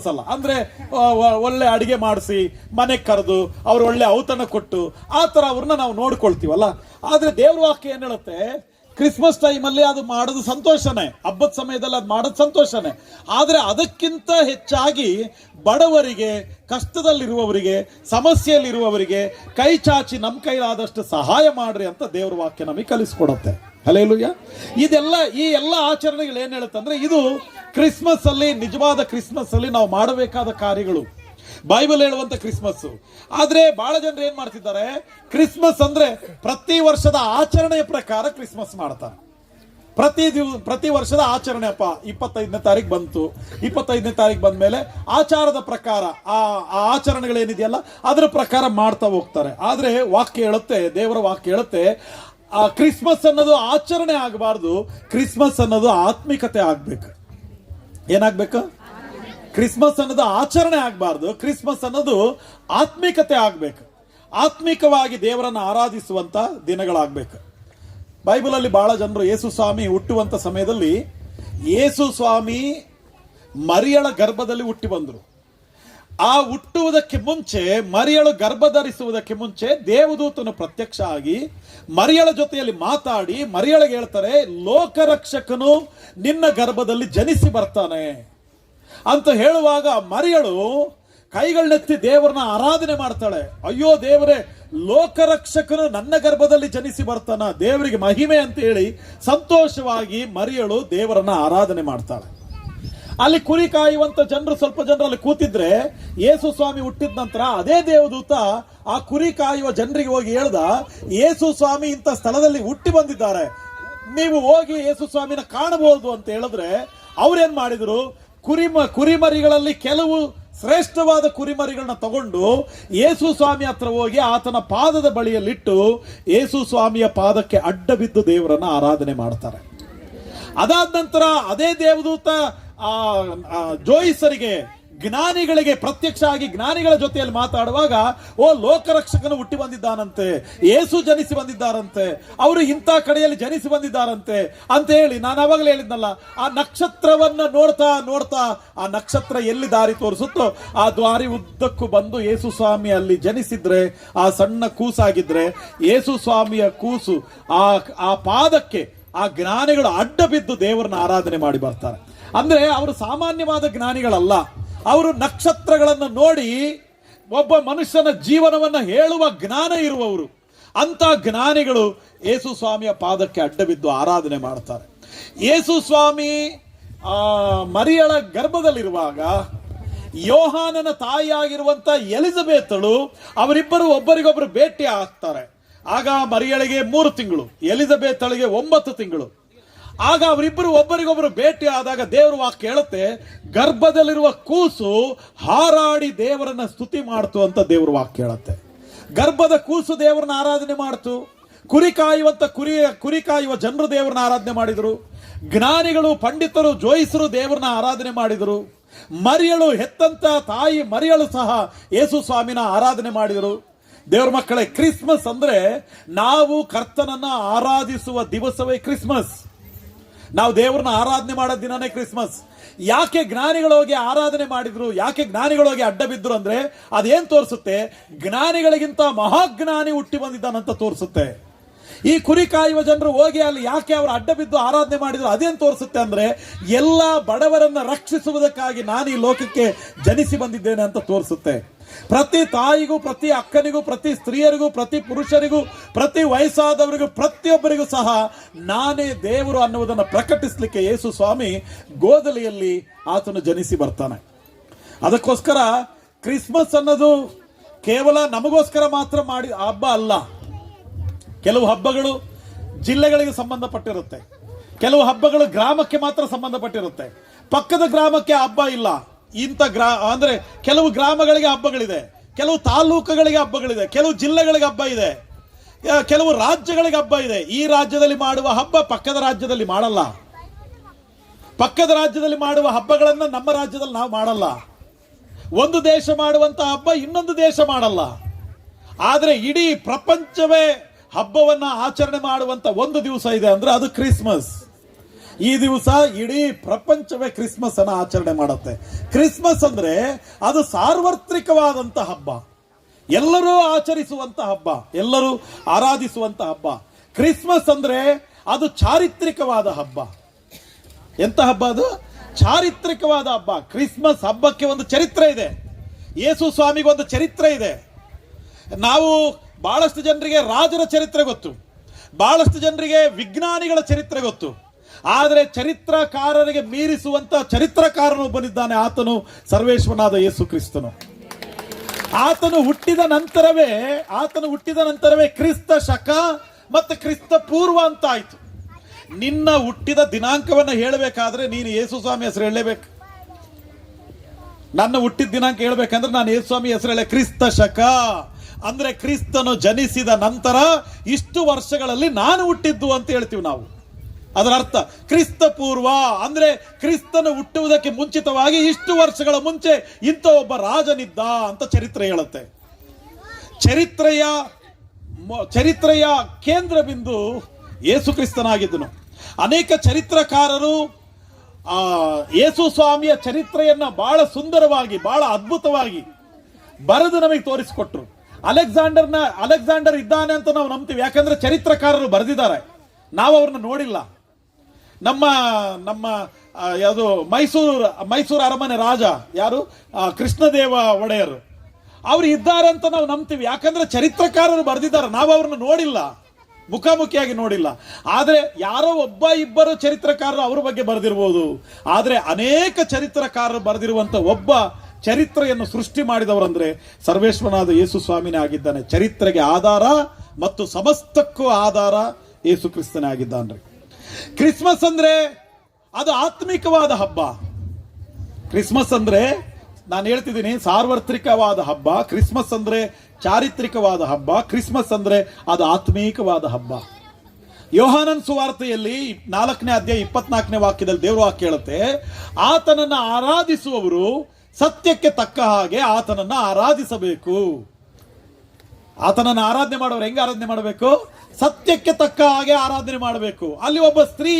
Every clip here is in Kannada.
ಕ್ರಿಸ್ಮಸ್ ಅಲ್ಲ. ಅಂದ್ರೆ ಒಳ್ಳೆ ಅಡಿಗೆ ಮಾಡಿಸಿ ಮನೆಗೆ ಕರೆದು ಅವ್ರು ಒಳ್ಳೆ ಔತಣ ಕೊಟ್ಟು ಆ ತರ ಅವ್ರನ್ನ ನಾವು ನೋಡ್ಕೊಳ್ತೀವಲ್ಲ. ಆದ್ರೆ ದೇವ್ರ ವಾಕ್ಯ ಏನ್ ಹೇಳುತ್ತೆ, ಕ್ರಿಸ್ಮಸ್ ಟೈಮಲ್ಲಿ ಅದು ಮಾಡೋದು ಸಂತೋಷನೇ, ಹಬ್ಬದ ಸಮಯದಲ್ಲಿ ಅದು ಮಾಡೋದು ಸಂತೋಷನೇ. ಆದರೆ ಅದಕ್ಕಿಂತ ಹೆಚ್ಚಾಗಿ ಬಡವರಿಗೆ, ಕಷ್ಟದಲ್ಲಿರುವವರಿಗೆ, ಸಮಸ್ಯೆಯಲ್ಲಿರುವವರಿಗೆ ಕೈ ಚಾಚಿ ನಮ್ಮ ಕೈಲಾದಷ್ಟು ಸಹಾಯ ಮಾಡ್ರಿ ಅಂತ ದೇವ್ರ ವಾಕ್ಯ ನಮಗೆ ಕಲಿಸ್ಕೊಡುತ್ತೆ. ಹಲ್ಲೆಲೂಯಾ. ಈ ಎಲ್ಲ ಆಚರಣೆಗಳು ಏನ್ ಹೇಳುತ್ತೆ ಅಂದ್ರೆ, ಇದು ಕ್ರಿಸ್ಮಸ್ ಅಲ್ಲಿ, ನಿಜವಾದ ಕ್ರಿಸ್ಮಸ್ ಅಲ್ಲಿ ನಾವು ಮಾಡಬೇಕಾದ ಕಾರ್ಯಗಳು, ಬೈಬಲ್ ಹೇಳುವಂತ ಕ್ರಿಸ್ಮಸ್. ಆದ್ರೆ ಬಹಳ ಜನರು ಏನ್ ಮಾಡ್ತಿದ್ದಾರೆ, ಕ್ರಿಸ್ಮಸ್ ಅಂದ್ರೆ ಪ್ರತಿ ವರ್ಷದ ಆಚರಣೆಯ ಪ್ರಕಾರ ಕ್ರಿಸ್ಮಸ್ ಮಾಡ್ತಾರೆ. ಪ್ರತಿ ವರ್ಷದ ಆಚರಣೆ, ಅಪ್ಪ 25ನೇ ತಾರೀಕು ಬಂತು, 25ನೇ ತಾರೀಕು ಬಂದ್ಮೇಲೆ ಆಚಾರದ ಪ್ರಕಾರ ಆ ಆಚರಣೆಗಳೇನಿದೆಯಲ್ಲ ಅದರ ಪ್ರಕಾರ ಮಾಡ್ತಾ ಹೋಗ್ತಾರೆ. ಆದ್ರೆ ವಾಕ್ಯ ಹೇಳುತ್ತೆ, ದೇವರ ವಾಕ್ಯ ಹೇಳುತ್ತೆ, ಆ ಕ್ರಿಸ್ಮಸ್ ಅನ್ನೋದು ಆಚರಣೆ ಆಗಬಾರ್ದು, ಕ್ರಿಸ್ಮಸ್ ಅನ್ನೋದು ಆತ್ಮಿಕತೆ ಆಗ್ಬೇಕು. ಏನಾಗ್ಬೇಕು? ಕ್ರಿಸ್ಮಸ್ ಅನ್ನೋದು ಆಚರಣೆ ಆಗಬಾರ್ದು, ಕ್ರಿಸ್ಮಸ್ ಅನ್ನೋದು ಆತ್ಮಿಕತೆ ಆಗ್ಬೇಕು. ಆತ್ಮಿಕವಾಗಿ ದೇವರನ್ನು ಆರಾಧಿಸುವಂತ ದಿನಗಳಾಗಬೇಕು. ಬೈಬಲ್ ಅಲ್ಲಿ ಬಹಳ ಜನರು ಯೇಸು ಸ್ವಾಮಿ ಹುಟ್ಟುವಂತ ಸಮಯದಲ್ಲಿ, ಯೇಸು ಸ್ವಾಮಿ ಮರಿಯಳ ಗರ್ಭದಲ್ಲಿ ಹುಟ್ಟಿ ಬಂದ್ರು. ಆ ಹುಟ್ಟುವುದಕ್ಕೆ ಮುಂಚೆ, ಮರಿಯಳು ಗರ್ಭ ಧರಿಸುವುದಕ್ಕೆ ಮುಂಚೆ ದೇವದೂತನು ಪ್ರತ್ಯಕ್ಷ ಆಗಿ ಮರಿಯಳ ಜೊತೆಯಲ್ಲಿ ಮಾತಾಡಿ ಮರಿಯಳಿಗೆ ಹೇಳ್ತಾರೆ, ಲೋಕರಕ್ಷಕನು ನಿನ್ನ ಗರ್ಭದಲ್ಲಿ ಜನಿಸಿ ಬರ್ತಾನೆ ಅಂತ ಹೇಳುವಾಗ ಮರಿಯಳು ಕೈಗಳನ್ನೆತ್ತಿ ದೇವರನ್ನ ಆರಾಧನೆ ಮಾಡ್ತಾಳೆ. ಅಯ್ಯೋ ದೇವರೇ, ಲೋಕರಕ್ಷಕನು ನನ್ನ ಗರ್ಭದಲ್ಲಿ ಜನಿಸಿ ಬರ್ತಾನ, ದೇವರಿಗೆ ಮಹಿಮೆ ಅಂತ ಹೇಳಿ ಸಂತೋಷವಾಗಿ ಮರಿಯಳು ದೇವರನ್ನ ಆರಾಧನೆ ಮಾಡ್ತಾಳೆ. ಅಲ್ಲಿ ಕುರಿ ಕಾಯುವಂತ ಜನರು, ಸ್ವಲ್ಪ ಜನರು ಅಲ್ಲಿ ಕೂತಿದ್ರೆ, ಯೇಸು ಸ್ವಾಮಿ ಹುಟ್ಟಿದ ನಂತರ ಅದೇ ದೇವದೂತ ಆ ಕುರಿ ಕಾಯುವ ಜನರಿಗೆ ಹೋಗಿ ಹೇಳ್ದ, ಯೇಸು ಸ್ವಾಮಿ ಇಂಥ ಸ್ಥಳದಲ್ಲಿ ಹುಟ್ಟಿ ಬಂದಿದ್ದಾರೆ, ನೀವು ಹೋಗಿ ಯೇಸು ಸ್ವಾಮಿನ ಕಾಣಬಹುದು ಅಂತ ಹೇಳಿದ್ರೆ, ಅವ್ರೇನ್ ಮಾಡಿದ್ರು, ಕುರಿಮರಿಗಳಲ್ಲಿ ಕೆಲವು ಶ್ರೇಷ್ಠವಾದ ಕುರಿಮರಿಗಳನ್ನ ತಗೊಂಡು ಯೇಸು ಸ್ವಾಮಿ ಹತ್ರ ಹೋಗಿ ಆತನ ಪಾದದ ಬಳಿಯಲ್ಲಿಟ್ಟು ಯೇಸು ಸ್ವಾಮಿಯ ಪಾದಕ್ಕೆ ಅಡ್ಡ ಬಿದ್ದು ದೇವರನ್ನ ಆರಾಧನೆ ಮಾಡ್ತಾರೆ. ಅದಾದ ನಂತರ ಅದೇ ದೇವದೂತ ಜೋಯಿಸರಿಗೆ, ಜ್ಞಾನಿಗಳಿಗೆ ಪ್ರತ್ಯಕ್ಷ ಆಗಿ ಜ್ಞಾನಿಗಳ ಜೊತೆಯಲ್ಲಿ ಮಾತಾಡುವಾಗ, ಓ ಲೋಕರಕ್ಷಕನು ಹುಟ್ಟಿ ಬಂದಿದ್ದಾನಂತೆ, ಯೇಸು ಜನಿಸಿ ಬಂದಿದ್ದಾರಂತೆ, ಅವರು ಇಂಥ ಕಡೆಯಲ್ಲಿ ಜನಿಸಿ ಬಂದಿದ್ದಾರಂತೆ ಅಂತ ಹೇಳಿ, ನಾನು ಅವಾಗಲೇ ಹೇಳಿದ್ನಲ್ಲ, ಆ ನಕ್ಷತ್ರವನ್ನ ನೋಡ್ತಾ ನೋಡ್ತಾ ಆ ನಕ್ಷತ್ರ ಎಲ್ಲಿ ದಾರಿ ತೋರಿಸುತ್ತೋ ಆ ದಾರಿ ಉದ್ದಕ್ಕೂ ಬಂದು ಯೇಸು ಸ್ವಾಮಿ ಅಲ್ಲಿ ಜನಿಸಿದ್ರೆ, ಆ ಸಣ್ಣ ಕೂಸಾಗಿದ್ರೆ ಯೇಸು ಸ್ವಾಮಿಯ ಕೂಸು ಆ ಪಾದಕ್ಕೆ ಆ ಜ್ಞಾನಿಗಳು ಅಡ್ಡ ಬಿದ್ದು ದೇವರನ್ನ ಆರಾಧನೆ ಮಾಡಿ ಬರ್ತಾರೆ. ಅಂದ್ರೆ ಅವರು ಸಾಮಾನ್ಯವಾದ ಜ್ಞಾನಿಗಳಲ್ಲ, ಅವರು ನಕ್ಷತ್ರಗಳನ್ನು ನೋಡಿ ಒಬ್ಬ ಮನುಷ್ಯನ ಜೀವನವನ್ನ ಹೇಳುವ ಜ್ಞಾನ ಇರುವವರು. ಅಂತ ಜ್ಞಾನಿಗಳು ಯೇಸು ಸ್ವಾಮಿಯ ಪಾದಕ್ಕೆ ಅಡ್ಡ ಬಿದ್ದು ಆರಾಧನೆ ಮಾಡ್ತಾರೆ. ಯೇಸು ಸ್ವಾಮಿ ಮರಿಯಳ ಗರ್ಭದಲ್ಲಿರುವಾಗ ಯೋಹಾನನ ತಾಯಿಯಾಗಿರುವಂತ ಎಲಿಜಬೆತಳು, ಅವರಿಬ್ಬರು ಒಬ್ಬರಿಗೊಬ್ಬರು ಭೇಟಿ ಆಗ್ತಾರೆ. ಆಗ ಮರಿಯಳಿಗೆ 3 ತಿಂಗಳು, ಎಲಿಜಬೆತಳಿಗೆ 9 ತಿಂಗಳು. ಆಗ ಅವರಿಬ್ಬರು ಒಬ್ಬರಿಗೊಬ್ಬರು ಭೇಟಿ ಆದಾಗ ದೇವರ ವಾಕ್ಯ ಹೇಳುತ್ತೆ, ಗರ್ಭದಲ್ಲಿರುವ ಕೂಸು ಹಾರಾಡಿ ದೇವರನ್ನ ಸ್ತುತಿ ಮಾಡ್ತು ಅಂತ ದೇವರ ವಾಕ್ಯ ಹೇಳುತ್ತೆ. ಗರ್ಭದ ಕೂಸು ದೇವರನ್ನ ಆರಾಧನೆ ಮಾಡ್ತು. ಕುರಿ ಕಾಯುವ ಜನರು ದೇವರನ್ನ ಆರಾಧನೆ ಮಾಡಿದರು. ಜ್ಞಾನಿಗಳು, ಪಂಡಿತರು, ಜೋಯಿಸರು ದೇವರನ್ನ ಆರಾಧನೆ ಮಾಡಿದರು. ಮರಿಯಳು, ಹೆತ್ತಂತ ತಾಯಿ ಮರಿಯಳು ಸಹ ಯೇಸು ಸ್ವಾಮಿನ ಆರಾಧನೆ ಮಾಡಿದರು. ದೇವರ ಮಕ್ಕಳೇ, ಕ್ರಿಸ್ಮಸ್ ಅಂದ್ರೆ ನಾವು ಕರ್ತನನ್ನ ಆರಾಧಿಸುವ ದಿವಸವೇ ಕ್ರಿಸ್ಮಸ್. ನಾವು ದೇವರನ್ನ ಆರಾಧನೆ ಮಾಡೋ ದಿನನೇ ಕ್ರಿಸ್ಮಸ್. ಯಾಕೆ ಜ್ಞಾನಿಗಳು ಹೋಗಿ ಆರಾಧನೆ ಮಾಡಿದ್ರು, ಯಾಕೆ ಜ್ಞಾನಿಗಳು ಹೋಗಿ ಅಡ್ಡ ಬಿದ್ರು ಅಂದ್ರೆ ಅದೇನ್ ತೋರಿಸುತ್ತೆ, ಜ್ಞಾನಿಗಳಿಗಿಂತ ಮಹಾಜ್ಞಾನಿ ಹುಟ್ಟಿ ಬಂದಿದ್ದಾನಂತ ತೋರಿಸುತ್ತೆ. ಈ ಕುರಿ ಕಾಯುವ ಜನರು ಹೋಗಿ ಅಲ್ಲಿ ಯಾಕೆ ಅವರು ಅಡ್ಡ ಬಿದ್ದು ಆರಾಧನೆ ಮಾಡಿದ್ರು, ಅದೇನ್ ತೋರಿಸುತ್ತೆ ಅಂದ್ರೆ ಎಲ್ಲ ಬಡವರನ್ನ ರಕ್ಷಿಸುವುದಕ್ಕಾಗಿ ನಾನು ಈ ಲೋಕಕ್ಕೆ ಜನಿಸಿ ಬಂದಿದ್ದೇನೆ ಅಂತ ತೋರಿಸುತ್ತೆ. ಪ್ರತಿ ತಾಯಿಗೂ, ಪ್ರತಿ ಅಕ್ಕನಿಗೂ, ಪ್ರತಿ ಸ್ತ್ರೀಯರಿಗೂ, ಪ್ರತಿ ಪುರುಷರಿಗೂ, ಪ್ರತಿ ವಯಸ್ಸಾದವರಿಗೂ, ಪ್ರತಿಯೊಬ್ಬರಿಗೂ ಸಹ ನಾನೇ ದೇವರು ಅನ್ನುವುದನ್ನು ಪ್ರಕಟಿಸಲಿಕ್ಕೆ ಯೇಸು ಸ್ವಾಮಿ ಗೋದಲಿಯಲ್ಲಿ ಆತನು ಜನಿಸಿ ಬರ್ತಾನೆ. ಅದಕ್ಕೋಸ್ಕರ ಕ್ರಿಸ್ಮಸ್ ಅನ್ನೋದು ಕೇವಲ ನಮಗೋಸ್ಕರ ಮಾತ್ರ ಮಾಡಿ ಹಬ್ಬ ಅಲ್ಲ. ಕೆಲವು ಹಬ್ಬಗಳು ಜಿಲ್ಲೆಗಳಿಗೆ ಸಂಬಂಧಪಟ್ಟಿರುತ್ತೆ, ಕೆಲವು ಹಬ್ಬಗಳು ಗ್ರಾಮಕ್ಕೆ ಮಾತ್ರ ಸಂಬಂಧಪಟ್ಟಿರುತ್ತೆ. ಪಕ್ಕದ ಗ್ರಾಮಕ್ಕೆ ಹಬ್ಬ ಇಲ್ಲ. ಅಂದ್ರೆ ಕೆಲವು ಗ್ರಾಮಗಳಿಗೆ ಹಬ್ಬಗಳಿದೆ, ಕೆಲವು ತಾಲೂಕುಗಳಿಗೆ ಹಬ್ಬಗಳಿದೆ, ಕೆಲವು ಜಿಲ್ಲೆಗಳಿಗೆ ಹಬ್ಬ ಇದೆ, ಕೆಲವು ರಾಜ್ಯಗಳಿಗೆ ಹಬ್ಬ ಇದೆ. ಈ ರಾಜ್ಯದಲ್ಲಿ ಮಾಡುವ ಹಬ್ಬ ಪಕ್ಕದ ರಾಜ್ಯದಲ್ಲಿ ಮಾಡಲ್ಲ. ಪಕ್ಕದ ರಾಜ್ಯದಲ್ಲಿ ಮಾಡುವ ಹಬ್ಬಗಳನ್ನ ನಮ್ಮ ರಾಜ್ಯದಲ್ಲಿ ನಾವು ಮಾಡಲ್ಲ. ಒಂದು ದೇಶ ಮಾಡುವಂತ ಹಬ್ಬ ಇನ್ನೊಂದು ದೇಶ ಮಾಡಲ್ಲ. ಆದ್ರೆ ಇಡೀ ಪ್ರಪಂಚವೇ ಹಬ್ಬವನ್ನ ಆಚರಣೆ ಮಾಡುವಂತ ಒಂದು ದಿವಸ ಇದೆ ಅಂದ್ರೆ ಅದು ಕ್ರಿಸ್ಮಸ್. ಈ ದಿವಸ ಇಡೀ ಪ್ರಪಂಚವೇ ಕ್ರಿಸ್ಮಸ್ ಅನ್ನ ಆಚರಣೆ ಮಾಡುತ್ತೆ. ಕ್ರಿಸ್ಮಸ್ ಅಂದ್ರೆ ಅದು ಸಾರ್ವತ್ರಿಕವಾದಂತ ಹಬ್ಬ, ಎಲ್ಲರೂ ಆಚರಿಸುವಂತ ಹಬ್ಬ, ಎಲ್ಲರೂ ಆರಾಧಿಸುವಂತ ಹಬ್ಬ. ಕ್ರಿಸ್ಮಸ್ ಅಂದ್ರೆ ಅದು ಚಾರಿತ್ರಿಕವಾದ ಹಬ್ಬ. ಎಂತ ಹಬ್ಬ ಅದು? ಚಾರಿತ್ರಿಕವಾದ ಹಬ್ಬ. ಕ್ರಿಸ್ಮಸ್ ಹಬ್ಬಕ್ಕೆ ಒಂದು ಚರಿತ್ರೆ ಇದೆ. ಯೇಸು ಸ್ವಾಮಿಗೆ ಒಂದು ಚರಿತ್ರೆ ಇದೆ. ನಾವು ಬಹಳಷ್ಟು ಜನರಿಗೆ ರಾಜರ ಚರಿತ್ರೆ ಗೊತ್ತು, ಬಹಳಷ್ಟು ಜನರಿಗೆ ವಿಜ್ಞಾನಿಗಳ ಚರಿತ್ರೆ ಗೊತ್ತು. ಆದರೆ ಚರಿತ್ರಕಾರರಿಗೆ ಮೀರಿಸುವಂತ ಚರಿತ್ರಕಾರನು ಬಂದಿದ್ದಾನೆ. ಆತನು ಸರ್ವೇಶ್ವರನಾದ ಯೇಸು ಕ್ರಿಸ್ತನು. ಆತನು ಹುಟ್ಟಿದ ನಂತರವೇ ಕ್ರಿಸ್ತ ಶಕ ಮತ್ತು ಕ್ರಿಸ್ತ ಪೂರ್ವ ಅಂತ ಆಯ್ತು. ನಿನ್ನ ಹುಟ್ಟಿದ ದಿನಾಂಕವನ್ನು ಹೇಳಬೇಕಾದ್ರೆ ನೀನು ಯೇಸು ಸ್ವಾಮಿ ಹೆಸರು ಹೇಳಲೇಬೇಕು. ನನ್ನ ಹುಟ್ಟಿದ ದಿನಾಂಕ ಹೇಳ್ಬೇಕಂದ್ರೆ ನಾನು ಯೇಸು ಸ್ವಾಮಿ ಹೆಸರು ಹೇಳ. ಕ್ರಿಸ್ತ ಶಕ ಅಂದ್ರೆ ಕ್ರಿಸ್ತನು ಜನಿಸಿದ ನಂತರ ಇಷ್ಟು ವರ್ಷಗಳಲ್ಲಿ ನಾನು ಹುಟ್ಟಿದ್ದು ಅಂತ ಹೇಳ್ತೀವಿ ನಾವು. ಅದರ ಅರ್ಥ ಕ್ರಿಸ್ತ ಪೂರ್ವ ಅಂದ್ರೆ ಕ್ರಿಸ್ತನು ಹುಟ್ಟುವುದಕ್ಕೆ ಮುಂಚಿತವಾಗಿ ಇಷ್ಟು ವರ್ಷಗಳ ಮುಂಚೆ ಇಂಥ ಒಬ್ಬ ರಾಜನಿದ್ದ ಅಂತ ಚರಿತ್ರೆ ಹೇಳುತ್ತೆ. ಚರಿತ್ರೆಯ ಕೇಂದ್ರ ಬಿಂದು ಯೇಸು ಕ್ರಿಸ್ತನಾಗಿದ್ದನು. ಅನೇಕ ಚರಿತ್ರಕಾರರು ಯೇಸು ಸ್ವಾಮಿಯ ಚರಿತ್ರೆಯನ್ನ ಬಹಳ ಸುಂದರವಾಗಿ, ಬಹಳ ಅದ್ಭುತವಾಗಿ ಬರೆದು ನಮಗೆ ತೋರಿಸಿಕೊಟ್ರು. ಅಲೆಕ್ಸಾಂಡರ್ ಇದ್ದಾನೆ ಅಂತ ನಾವು ನಂಬ್ತೀವಿ, ಯಾಕಂದ್ರೆ ಚರಿತ್ರಕಾರರು ಬರೆದಿದ್ದಾರೆ, ನಾವು ಅವ್ರನ್ನ ನೋಡಿಲ್ಲ. ನಮ್ಮ ಯಾವುದು ಮೈಸೂರು ಅರಮನೆ ರಾಜ ಯಾರು, ಕೃಷ್ಣದೇವ ಒಡೆಯರು, ಅವ್ರು ಇದ್ದಾರೆ ಅಂತ ನಾವು ನಂಬ್ತೀವಿ, ಯಾಕಂದ್ರೆ ಚರಿತ್ರಕಾರರು ಬರೆದಿದ್ದಾರೆ, ನಾವು ಅವ್ರನ್ನ ನೋಡಿಲ್ಲ, ಮುಖಾಮುಖಿಯಾಗಿ ನೋಡಿಲ್ಲ. ಆದ್ರೆ ಯಾರೋ ಒಬ್ಬ ಇಬ್ಬರು ಚರಿತ್ರಕಾರರು ಅವ್ರ ಬಗ್ಗೆ ಬರೆದಿರ್ಬೋದು. ಆದ್ರೆ ಅನೇಕ ಚರಿತ್ರಕಾರರು ಬರೆದಿರುವಂತ ಒಬ್ಬ ಚರಿತ್ರೆಯನ್ನು ಸೃಷ್ಟಿ ಮಾಡಿದವರಂದ್ರೆ ಸರ್ವೇಶ್ವರನಾದ ಯೇಸು ಸ್ವಾಮಿನೇ ಆಗಿದ್ದಾನೆ. ಚರಿತ್ರೆಗೆ ಆಧಾರ ಮತ್ತು ಸಮಸ್ತಕ್ಕೂ ಆಧಾರ ಯೇಸು ಕ್ರಿಸ್ತನೇ ಆಗಿದ್ದಾನ್ರಿ. ಕ್ರಿಸ್ಮಸ್ ಅಂದ್ರೆ ಅದು ಆತ್ಮಿಕವಾದ ಹಬ್ಬ. ಕ್ರಿಸ್ಮಸ್ ಅಂದ್ರೆ ನಾನು ಹೇಳ್ತಿದ್ದೀನಿ ಸಾರ್ವತ್ರಿಕವಾದ ಹಬ್ಬ. ಕ್ರಿಸ್ಮಸ್ ಅಂದ್ರೆ ಚಾರಿತ್ರಿಕವಾದ ಹಬ್ಬ. ಕ್ರಿಸ್ಮಸ್ ಅಂದ್ರೆ ಅದು ಆತ್ಮೀಕವಾದ ಹಬ್ಬ. ಯೋಹಾನನ್ ಸುವಾರ್ತೆಯಲ್ಲಿ 4ನೇ ಅಧ್ಯಾಯ 24ನೇ ವಾಕ್ಯದಲ್ಲಿ ದೇವರು ವಾಕ್ಯ ಹೇಳುತ್ತೆ, ಆತನನ್ನ ಆರಾಧಿಸುವವರು ಸತ್ಯಕ್ಕೆ ತಕ್ಕ ಹಾಗೆ ಆತನನ್ನ ಆರಾಧಿಸಬೇಕು. ಆತನನ್ನ ಆರಾಧನೆ ಮಾಡೋರು ಹೆಂಗೆ ಆರಾಧನೆ ಮಾಡಬೇಕು? ಸತ್ಯಕ್ಕೆ ತಕ್ಕ ಹಾಗೆ ಆರಾಧನೆ ಮಾಡಬೇಕು. ಅಲ್ಲಿ ಒಬ್ಬ ಸ್ತ್ರೀ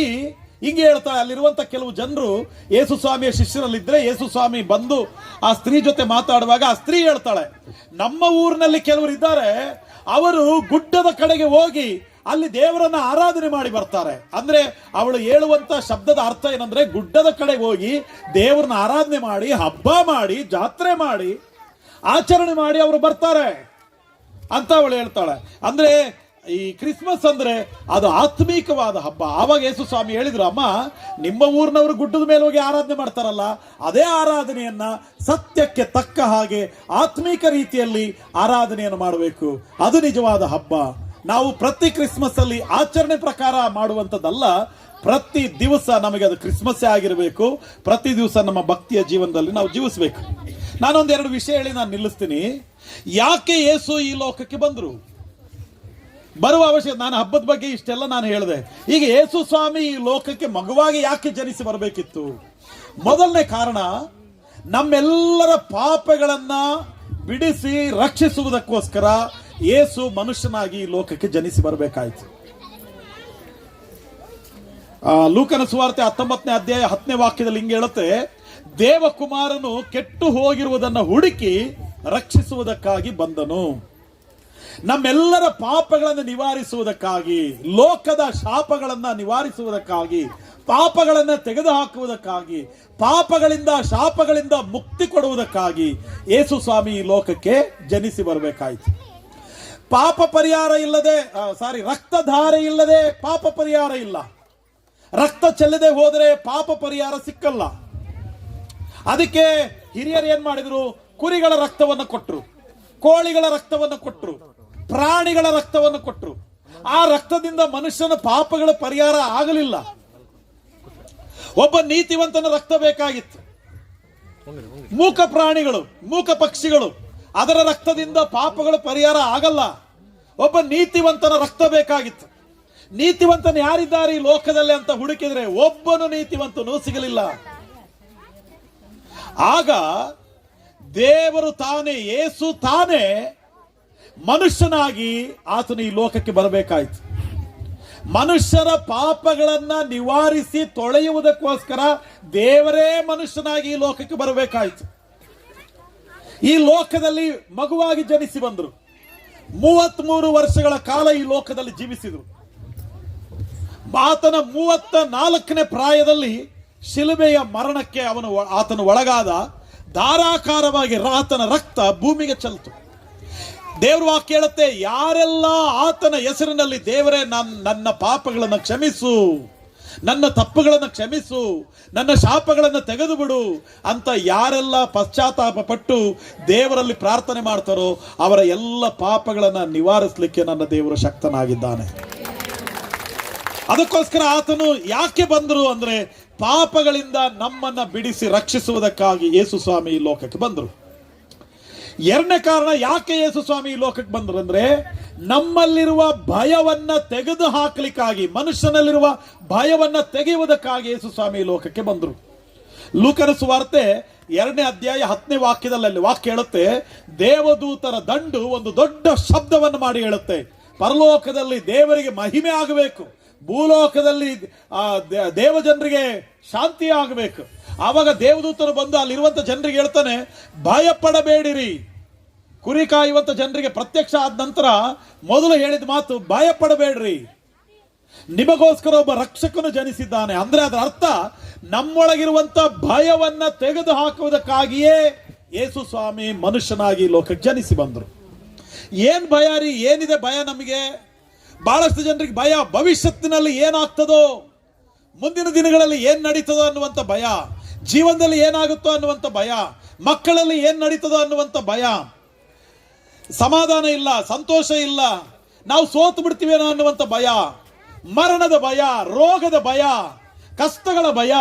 ಹಿಂಗೆ ಹೇಳ್ತಾಳೆ. ಅಲ್ಲಿರುವಂತ ಕೆಲವು ಜನರು ಯೇಸು ಸ್ವಾಮಿಯ ಶಿಷ್ಯರಲ್ಲಿದ್ರೆ ಯೇಸು ಸ್ವಾಮಿ ಬಂದು ಆ ಸ್ತ್ರೀ ಜೊತೆ ಮಾತಾಡುವಾಗ ಆ ಸ್ತ್ರೀ ಹೇಳ್ತಾಳೆ, ನಮ್ಮ ಊರಿನಲ್ಲಿ ಕೆಲವರು ಇದ್ದಾರೆ, ಅವರು ಗುಡ್ಡದ ಕಡೆಗೆ ಹೋಗಿ ಅಲ್ಲಿ ದೇವರನ್ನ ಆರಾಧನೆ ಮಾಡಿ ಬರ್ತಾರೆ. ಅಂದ್ರೆ ಅವಳು ಹೇಳುವಂತ ಶಬ್ದದ ಅರ್ಥ ಏನಂದ್ರೆ ಗುಡ್ಡದ ಕಡೆಗೆ ಹೋಗಿ ದೇವರನ್ನ ಆರಾಧನೆ ಮಾಡಿ, ಹಬ್ಬ ಮಾಡಿ, ಜಾತ್ರೆ ಮಾಡಿ, ಆಚರಣೆ ಮಾಡಿ ಅವರು ಬರ್ತಾರೆ ಅಂತ ಅವಳು ಹೇಳ್ತಾಳೆ. ಅಂದ್ರೆ ಈ ಕ್ರಿಸ್ಮಸ್ ಅಂದ್ರೆ ಅದು ಆತ್ಮೀಕವಾದ ಹಬ್ಬ. ಆವಾಗ ಯೇಸು ಸ್ವಾಮಿ ಹೇಳಿದ್ರು, ಅಮ್ಮ ನಿಮ್ಮ ಊರಿನವರು ಗುಡ್ಡದ ಮೇಲೆ ಹೋಗಿ ಆರಾಧನೆ ಮಾಡ್ತಾರಲ್ಲ, ಅದೇ ಆರಾಧನೆಯನ್ನ ಸತ್ಯಕ್ಕೆ ತಕ್ಕ ಹಾಗೆ ಆತ್ಮೀಕ ರೀತಿಯಲ್ಲಿ ಆರಾಧನೆಯನ್ನು ಮಾಡಬೇಕು. ಅದು ನಿಜವಾದ ಹಬ್ಬ. ನಾವು ಪ್ರತಿ ಕ್ರಿಸ್ಮಸ್ ಅಲ್ಲಿ ಆಚರಣೆ ಪ್ರಕಾರ ಮಾಡುವಂಥದ್ದಲ್ಲ, ಪ್ರತಿ ದಿವಸ ನಮಗೆ ಅದು ಕ್ರಿಸ್ಮಸ್ ಆಗಿರಬೇಕು. ಪ್ರತಿ ದಿವಸ ನಮ್ಮ ಭಕ್ತಿಯ ಜೀವನದಲ್ಲಿ ನಾವು ಜೀವಿಸಬೇಕು. ನಾನೊಂದೆರಡು ವಿಷಯ ಹೇಳಿ ನಾನು ನಿಲ್ಲಿಸ್ತೀನಿ. ಯಾಕೆ ಯೇಸು ಈ ಲೋಕಕ್ಕೆ ಬಂದರು, ಬರುವ ಅವಶ್ಯಕ, ನಾನು ಹಬ್ಬದ ಬಗ್ಗೆ ಇಷ್ಟೆಲ್ಲ ನಾನು ಹೇಳಿದೆ. ಈಗ ಯೇಸು ಸ್ವಾಮಿ ಈ ಲೋಕಕ್ಕೆ ಮಗುವಾಗಿ ಯಾಕೆ ಜನಿಸಿ ಬರಬೇಕಿತ್ತು? ಮೊದಲನೇ ಕಾರಣ, ನಮ್ಮೆಲ್ಲರ ಪಾಪಗಳನ್ನ ಬಿಡಿಸಿ ರಕ್ಷಿಸುವುದಕ್ಕೋಸ್ಕರ ಯೇಸು ಮನುಷ್ಯನಾಗಿ ಈ ಲೋಕಕ್ಕೆ ಜನಿಸಿ ಬರಬೇಕಾಯಿತು. ಲೂಕನ ಸುವಾರ್ತೆ 19ನೇ ಅಧ್ಯಾಯ 10ನೇ ವಾಕ್ಯದಲ್ಲಿ ಹಿಂಗೆ ಹೇಳುತ್ತೆ, ದೇವಕುಮಾರನು ಕೆಟ್ಟು ಹೋಗಿರುವುದನ್ನು ಹುಡುಕಿ ರಕ್ಷಿಸುವುದಕ್ಕಾಗಿ ಬಂದನು. ನಮ್ಮೆಲ್ಲರ ಪಾಪಗಳನ್ನು ನಿವಾರಿಸುವುದಕ್ಕಾಗಿ, ಲೋಕದ ಶಾಪಗಳನ್ನ ನಿವಾರಿಸುವುದಕ್ಕಾಗಿ, ಪಾಪಗಳನ್ನು ತೆಗೆದುಹಾಕುವುದಕ್ಕಾಗಿ, ಪಾಪಗಳಿಂದ ಶಾಪಗಳಿಂದ ಮುಕ್ತಿ ಕೊಡುವುದಕ್ಕಾಗಿ ಯೇಸು ಸ್ವಾಮಿ ಈ ಲೋಕಕ್ಕೆ ಜನಿಸಿ ಬರಬೇಕಾಯಿತು. ಪಾಪ ಪರಿಹಾರ ಇಲ್ಲದೆ, ರಕ್ತಧಾರೆ ಇಲ್ಲದೆ ಪಾಪ ಪರಿಹಾರ ಇಲ್ಲ. ರಕ್ತ ಚೆಲ್ಲದೆ ಹೋದರೆ ಪಾಪ ಪರಿಹಾರ ಸಿಕ್ಕಲ್ಲ. ಅದಕ್ಕೆ ಹಿರಿಯರು ಏನ್ ಮಾಡಿದ್ರು? ಕುರಿಗಳ ರಕ್ತವನ್ನು ಕೊಟ್ಟರು, ಕೋಳಿಗಳ ರಕ್ತವನ್ನು ಕೊಟ್ಟರು, ಪ್ರಾಣಿಗಳ ರಕ್ತವನ್ನು ಕೊಟ್ಟರು. ಆ ರಕ್ತದಿಂದ ಮನುಷ್ಯನ ಪಾಪಗಳ ಪರಿಹಾರ ಆಗಲಿಲ್ಲ. ಒಬ್ಬ ನೀತಿವಂತನ ರಕ್ತ ಬೇಕಾಗಿತ್ತು. ಮೂಕ ಪ್ರಾಣಿಗಳು, ಮೂಕ ಪಕ್ಷಿಗಳು, ಅದರ ರಕ್ತದಿಂದ ಪಾಪಗಳ ಪರಿಹಾರ ಆಗಲ್ಲ. ಒಬ್ಬ ನೀತಿವಂತನ ರಕ್ತ ಬೇಕಾಗಿತ್ತು. ನೀತಿವಂತನ ಯಾರಿದ್ದಾರೆ ಈ ಲೋಕದಲ್ಲಿ ಅಂತ ಹುಡುಕಿದ್ರೆ ಒಬ್ಬನು ನೀತಿವಂತನು ಸಿಗಲಿಲ್ಲ. ಆಗ ದೇವರು ತಾನೇ, ಯೇಸು ತಾನೇ ಮನುಷ್ಯನಾಗಿ ಆತನು ಈ ಲೋಕಕ್ಕೆ ಬರಬೇಕಾಯಿತು. ಮನುಷ್ಯರ ಪಾಪಗಳನ್ನ ನಿವಾರಿಸಿ ತೊಳೆಯುವುದಕ್ಕೋಸ್ಕರ ದೇವರೇ ಮನುಷ್ಯನಾಗಿ ಈ ಲೋಕಕ್ಕೆ ಬರಬೇಕಾಯಿತು. ಈ ಲೋಕದಲ್ಲಿ ಮಗುವಾಗಿ ಜನಿಸಿ ಬಂದರು. 33 ವರ್ಷಗಳ ಕಾಲ ಈ ಲೋಕದಲ್ಲಿ ಜೀವಿಸಿದರು. ಆತನ 34ನೇ ಪ್ರಾಯದಲ್ಲಿ ಶಿಲುಬೆಯ ಮರಣಕ್ಕೆ ಆತನು ಒಳಗಾದ. ಧಾರಾಕಾರವಾಗಿ ಆತನ ರಕ್ತ ಭೂಮಿಗೆ ಚೆಲ್ತು. ದೇವ್ರ ವಾಕ್ಯ ಹೇಳುತ್ತೆ, ಯಾರೆಲ್ಲ ಆತನ ಹೆಸರಿನಲ್ಲಿ ದೇವರೇ ನನ್ನ ಪಾಪಗಳನ್ನು ಕ್ಷಮಿಸು, ನನ್ನ ತಪ್ಪುಗಳನ್ನು ಕ್ಷಮಿಸು, ನನ್ನ ಶಾಪಗಳನ್ನು ತೆಗೆದು ಬಿಡು ಅಂತ ಯಾರೆಲ್ಲ ಪಶ್ಚಾತ್ತಾಪ ಪಟ್ಟು ದೇವರಲ್ಲಿ ಪ್ರಾರ್ಥನೆ ಮಾಡ್ತಾರೋ ಅವರ ಎಲ್ಲ ಪಾಪಗಳನ್ನು ನಿವಾರಿಸಲಿಕ್ಕೆ ನನ್ನ ದೇವರು ಶಕ್ತನಾಗಿದ್ದಾನೆ. ಅದಕ್ಕೋಸ್ಕರ ಆತನು ಯಾಕೆ ಬಂದರು ಅಂದ್ರೆ, ಪಾಪಗಳಿಂದ ನಮ್ಮನ್ನ ಬಿಡಿಸಿ ರಕ್ಷಿಸುವುದಕ್ಕಾಗಿ ಯೇಸು ಸ್ವಾಮಿ ಈ ಲೋಕಕ್ಕೆ ಬಂದರು. ಎರಡನೇ ಕಾರಣ ಯಾಕೆ ಯೇಸು ಸ್ವಾಮಿ ಈ ಲೋಕಕ್ಕೆ ಬಂದರು ಅಂದ್ರೆ, ನಮ್ಮಲ್ಲಿರುವ ಭಯವನ್ನ ತೆಗೆದು ಹಾಕಲಿಕ್ಕಾಗಿ, ಮನುಷ್ಯನಲ್ಲಿರುವ ಭಯವನ್ನ ತೆಗೆಯುವುದಕ್ಕಾಗಿ ಯೇಸು ಸ್ವಾಮಿ ಈ ಲೋಕಕ್ಕೆ ಬಂದರು. ಲೂಕನ ಸುವಾರ್ತೆ 2ನೇ ಅಧ್ಯಾಯ 10ನೇ ವಾಕ್ಯದಲ್ಲಿ ವಾಕ್ಯ ಹೇಳುತ್ತೆ, ದೇವದೂತರ ದಂಡು ಒಂದು ದೊಡ್ಡ ಶಬ್ದವನ್ನು ಮಾಡಿ ಹೇಳುತ್ತೆ, ಪರಲೋಕದಲ್ಲಿ ದೇವರಿಗೆ ಮಹಿಮೆ ಆಗಬೇಕು, ಭೂಲೋಕದಲ್ಲಿ ದೇವಜನರಿಗೆ ಶಾಂತಿ ಆಗಬೇಕು. ಆವಾಗ ದೇವದೂತರು ಬಂದು ಅಲ್ಲಿರುವಂತ ಜನರಿಗೆ ಹೇಳ್ತಾನೆ, ಭಯ ಪಡಬೇಡಿರಿ. ಕುರಿ ಕಾಯುವಂತ ಜನರಿಗೆ ಪ್ರತ್ಯಕ್ಷ ಆದ ನಂತರ ಮೊದಲು ಹೇಳಿದ ಮಾತು, ಭಯ ಪಡಬೇಡ್ರಿ, ನಿಮಗೋಸ್ಕರ ಒಬ್ಬ ರಕ್ಷಕನು ಜನಿಸಿದ್ದಾನೆ. ಅಂದ್ರೆ ಅದರ ಅರ್ಥ, ನಮ್ಮೊಳಗಿರುವಂತ ಭಯವನ್ನ ತೆಗೆದು ಹಾಕುವುದಕ್ಕಾಗಿಯೇ ಯೇಸು ಸ್ವಾಮಿ ಮನುಷ್ಯನಾಗಿ ಲೋಕಕ್ಕೆ ಜನಿಸಿ ಬಂದರು. ಏನ್ ಭಯ ರೀ? ಏನಿದೆ ಭಯ ನಮಗೆ? ಬಹಳಷ್ಟು ಜನರಿಗೆ ಭಯ, ಭವಿಷ್ಯತ್ತಿನಲ್ಲಿ ಏನಾಗ್ತದೋ, ಮುಂದಿನ ದಿನಗಳಲ್ಲಿ ಏನ್ ನಡೀತದೋ ಅನ್ನುವಂಥ ಭಯ, ಜೀವನದಲ್ಲಿ ಏನಾಗುತ್ತೋ ಅನ್ನುವಂಥ ಭಯ, ಮಕ್ಕಳಲ್ಲಿ ಏನ್ ನಡೀತದೋ ಅನ್ನುವಂಥ ಭಯ, ಸಮಾಧಾನ ಇಲ್ಲ, ಸಂತೋಷ ಇಲ್ಲ, ನಾವು ಸೋತು ಬಿಡ್ತೀವೇನೋ ಅನ್ನುವಂಥ ಭಯ, ಮರಣದ ಭಯ, ರೋಗದ ಭಯ, ಕಷ್ಟಗಳ ಭಯ.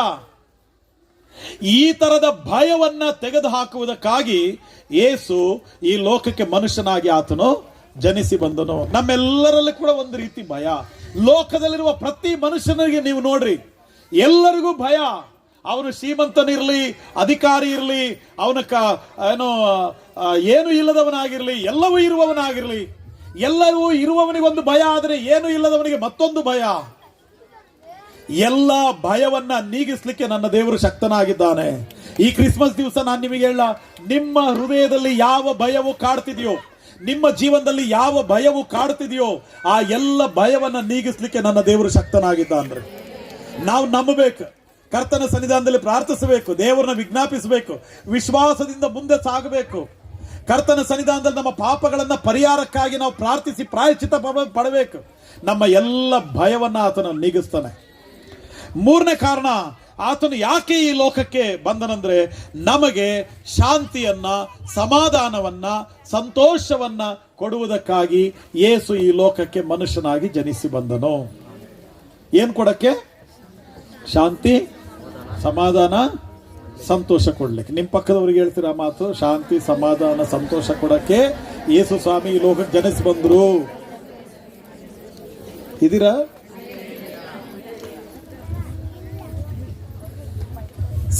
ಈ ತರದ ಭಯವನ್ನ ತೆಗೆದು ಹಾಕುವುದಕ್ಕಾಗಿ ಯೇಸು ಈ ಲೋಕಕ್ಕೆ ಮನುಷ್ಯನಾಗಿ ಆತನು ಜನಿಸಿ ಬಂದನು. ನಮ್ಮೆಲ್ಲರಲ್ಲಿ ಕೂಡ ಒಂದು ರೀತಿ ಭಯ. ಲೋಕದಲ್ಲಿರುವ ಪ್ರತಿ ಮನುಷ್ಯನಿಗೆ ನೀವು ನೋಡ್ರಿ, ಎಲ್ಲರಿಗೂ ಭಯ. ಅವನು ಶ್ರೀಮಂತನಿರ್ಲಿ, ಅಧಿಕಾರಿ ಇರಲಿ, ಅವನ ಏನು ಇಲ್ಲದವನಾಗಿರ್ಲಿ, ಎಲ್ಲವೂ ಇರುವವನಾಗಿರ್ಲಿ, ಎಲ್ಲವೂ ಇರುವವನಿಗೊಂದು ಭಯ. ಆದರೆ ಏನು ಇಲ್ಲದವನಿಗೆ ಮತ್ತೊಂದು ಭಯ. ಎಲ್ಲ ಭಯವನ್ನ ನೀಗಿಸ್ಲಿಕ್ಕೆ ನನ್ನ ದೇವರು ಶಕ್ತನಾಗಿದ್ದಾನೆ. ಈ ಕ್ರಿಸ್ಮಸ್ ದಿವಸ ನಾನು ನಿಮಗೆ ಹೇಳ, ನಿಮ್ಮ ಹೃದಯದಲ್ಲಿ ಯಾವ ಭಯವು ಕಾಡ್ತಿದೆಯೋ, ನಿಮ್ಮ ಜೀವನದಲ್ಲಿ ಯಾವ ಭಯವು ಕಾಡುತ್ತಿದೆಯೋ ಆ ಎಲ್ಲ ಭಯವನ್ನ ನೀಗಿಸ್ಲಿಕ್ಕೆ ನನ್ನ ದೇವರು ಶಕ್ತನಾಗಿದ್ದಾನ್ರಿ. ನಾವು ನಂಬಬೇಕು, ಕರ್ತನ ಸನ್ನಿಧಾನದಲ್ಲಿ ಪ್ರಾರ್ಥಿಸಬೇಕು, ದೇವರನ್ನ ವಿಜ್ಞಾಪಿಸಬೇಕು, ವಿಶ್ವಾಸದಿಂದ ಮುಂದೆ ಸಾಗಬೇಕು. ಕರ್ತನ ಸನ್ನಿಧಾನದಲ್ಲಿ ನಮ್ಮ ಪಾಪಗಳನ್ನ ಪರಿಹಾರಕ್ಕಾಗಿ ನಾವು ಪ್ರಾರ್ಥಿಸಿ ಪ್ರಾಯಶ್ಚಿತ್ತ ಪಡಬೇಕು. ನಮ್ಮ ಎಲ್ಲ ಭಯವನ್ನ ಆತನ ನೀಗಿಸ್ತಾನೆ. ಮೂರನೇ ಕಾರಣ, ಆತನು ಯಾಕೆ ಈ ಲೋಕಕ್ಕೆ ಬಂದನಂದ್ರೆ, ನಮಗೆ ಶಾಂತಿಯನ್ನ, ಸಮಾಧಾನವನ್ನ, ಸಂತೋಷವನ್ನ ಕೊಡುವುದಕ್ಕಾಗಿ ಯೇಸು ಈ ಲೋಕಕ್ಕೆ ಮನುಷ್ಯನಾಗಿ ಜನಿಸಿ ಬಂದನು. ಏನ್ ಕೊಡಕ್ಕೆ? ಶಾಂತಿ, ಸಮಾಧಾನ, ಸಂತೋಷ ಕೊಡ್ಲಿಕ್ಕೆ. ನಿಮ್ಮ ಪಕ್ಕದವ್ರಿಗೆ ಹೇಳ್ತೀರಾ ಮಾತು? ಶಾಂತಿ, ಸಮಾಧಾನ, ಸಂತೋಷ ಕೊಡಕ್ಕೆ ಯೇಸು ಸ್ವಾಮಿ ಈ ಲೋಕಕ್ಕೆ ಜನಿಸಿ ಬಂದ್ರು. ಇದೀರಾ?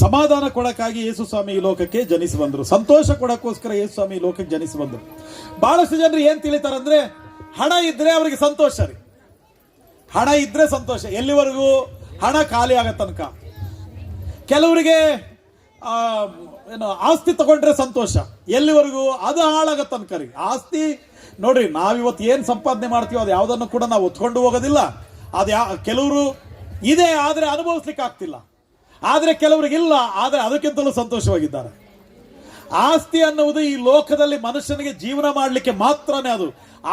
ಸಮಾಧಾನ ಕೊಡಕ್ಕಾಗಿ ಯೇಸು ಸ್ವಾಮಿ ಈ ಲೋಕಕ್ಕೆ ಜನಿಸಿ ಬಂದರು. ಸಂತೋಷ ಕೊಡಕ್ಕೋಸ್ಕರ ಯೇಸು ಸ್ವಾಮಿ ಈ ಲೋಕಕ್ಕೆ ಜನಿಸಿ ಬಂದರು. ಬಹಳಷ್ಟು ಜನರು ಏನ್ ತಿಳಿತಾರಂದ್ರೆ, ಹಣ ಇದ್ರೆ ಅವರಿಗೆ ಸಂತೋಷ ರೀ, ಹಣ ಇದ್ರೆ ಸಂತೋಷ. ಎಲ್ಲಿವರೆಗೂ? ಹಣ ಖಾಲಿ ಆಗೋ ತನಕ. ಕೆಲವರಿಗೆ ಆಸ್ತಿ ತಗೊಂಡ್ರೆ ಸಂತೋಷ. ಎಲ್ಲಿವರೆಗೂ? ಅದು ಹಾಳಾಗೋ ತನಕ ರೀ. ಆಸ್ತಿ ನೋಡ್ರಿ, ನಾವಿವತ್ತು ಏನ್ ಸಂಪಾದನೆ ಮಾಡ್ತೀವೋ ಅದು ಯಾವುದನ್ನು ಕೂಡ ನಾವು ಒತ್ಕೊಂಡು ಹೋಗೋದಿಲ್ಲ. ಕೆಲವರು ಇದೆ ಆದ್ರೆ ಅನುಭವಿಸ್ಲಿಕ್ಕೆ ಆಗ್ತಿಲ್ಲ, ಆದ್ರೆ ಕೆಲವರಿಗಿಲ್ಲ, ಆದ್ರೆ ಅದಕ್ಕಿಂತಲೂ ಸಂತೋಷವಾಗಿದ್ದಾರೆ. ಆಸ್ತಿ ಅನ್ನುವುದು ಈ ಲೋಕದಲ್ಲಿ ಮನುಷ್ಯನಿಗೆ ಜೀವನ ಮಾಡಲಿಕ್ಕೆ ಮಾತ್ರನೇ ಅದು.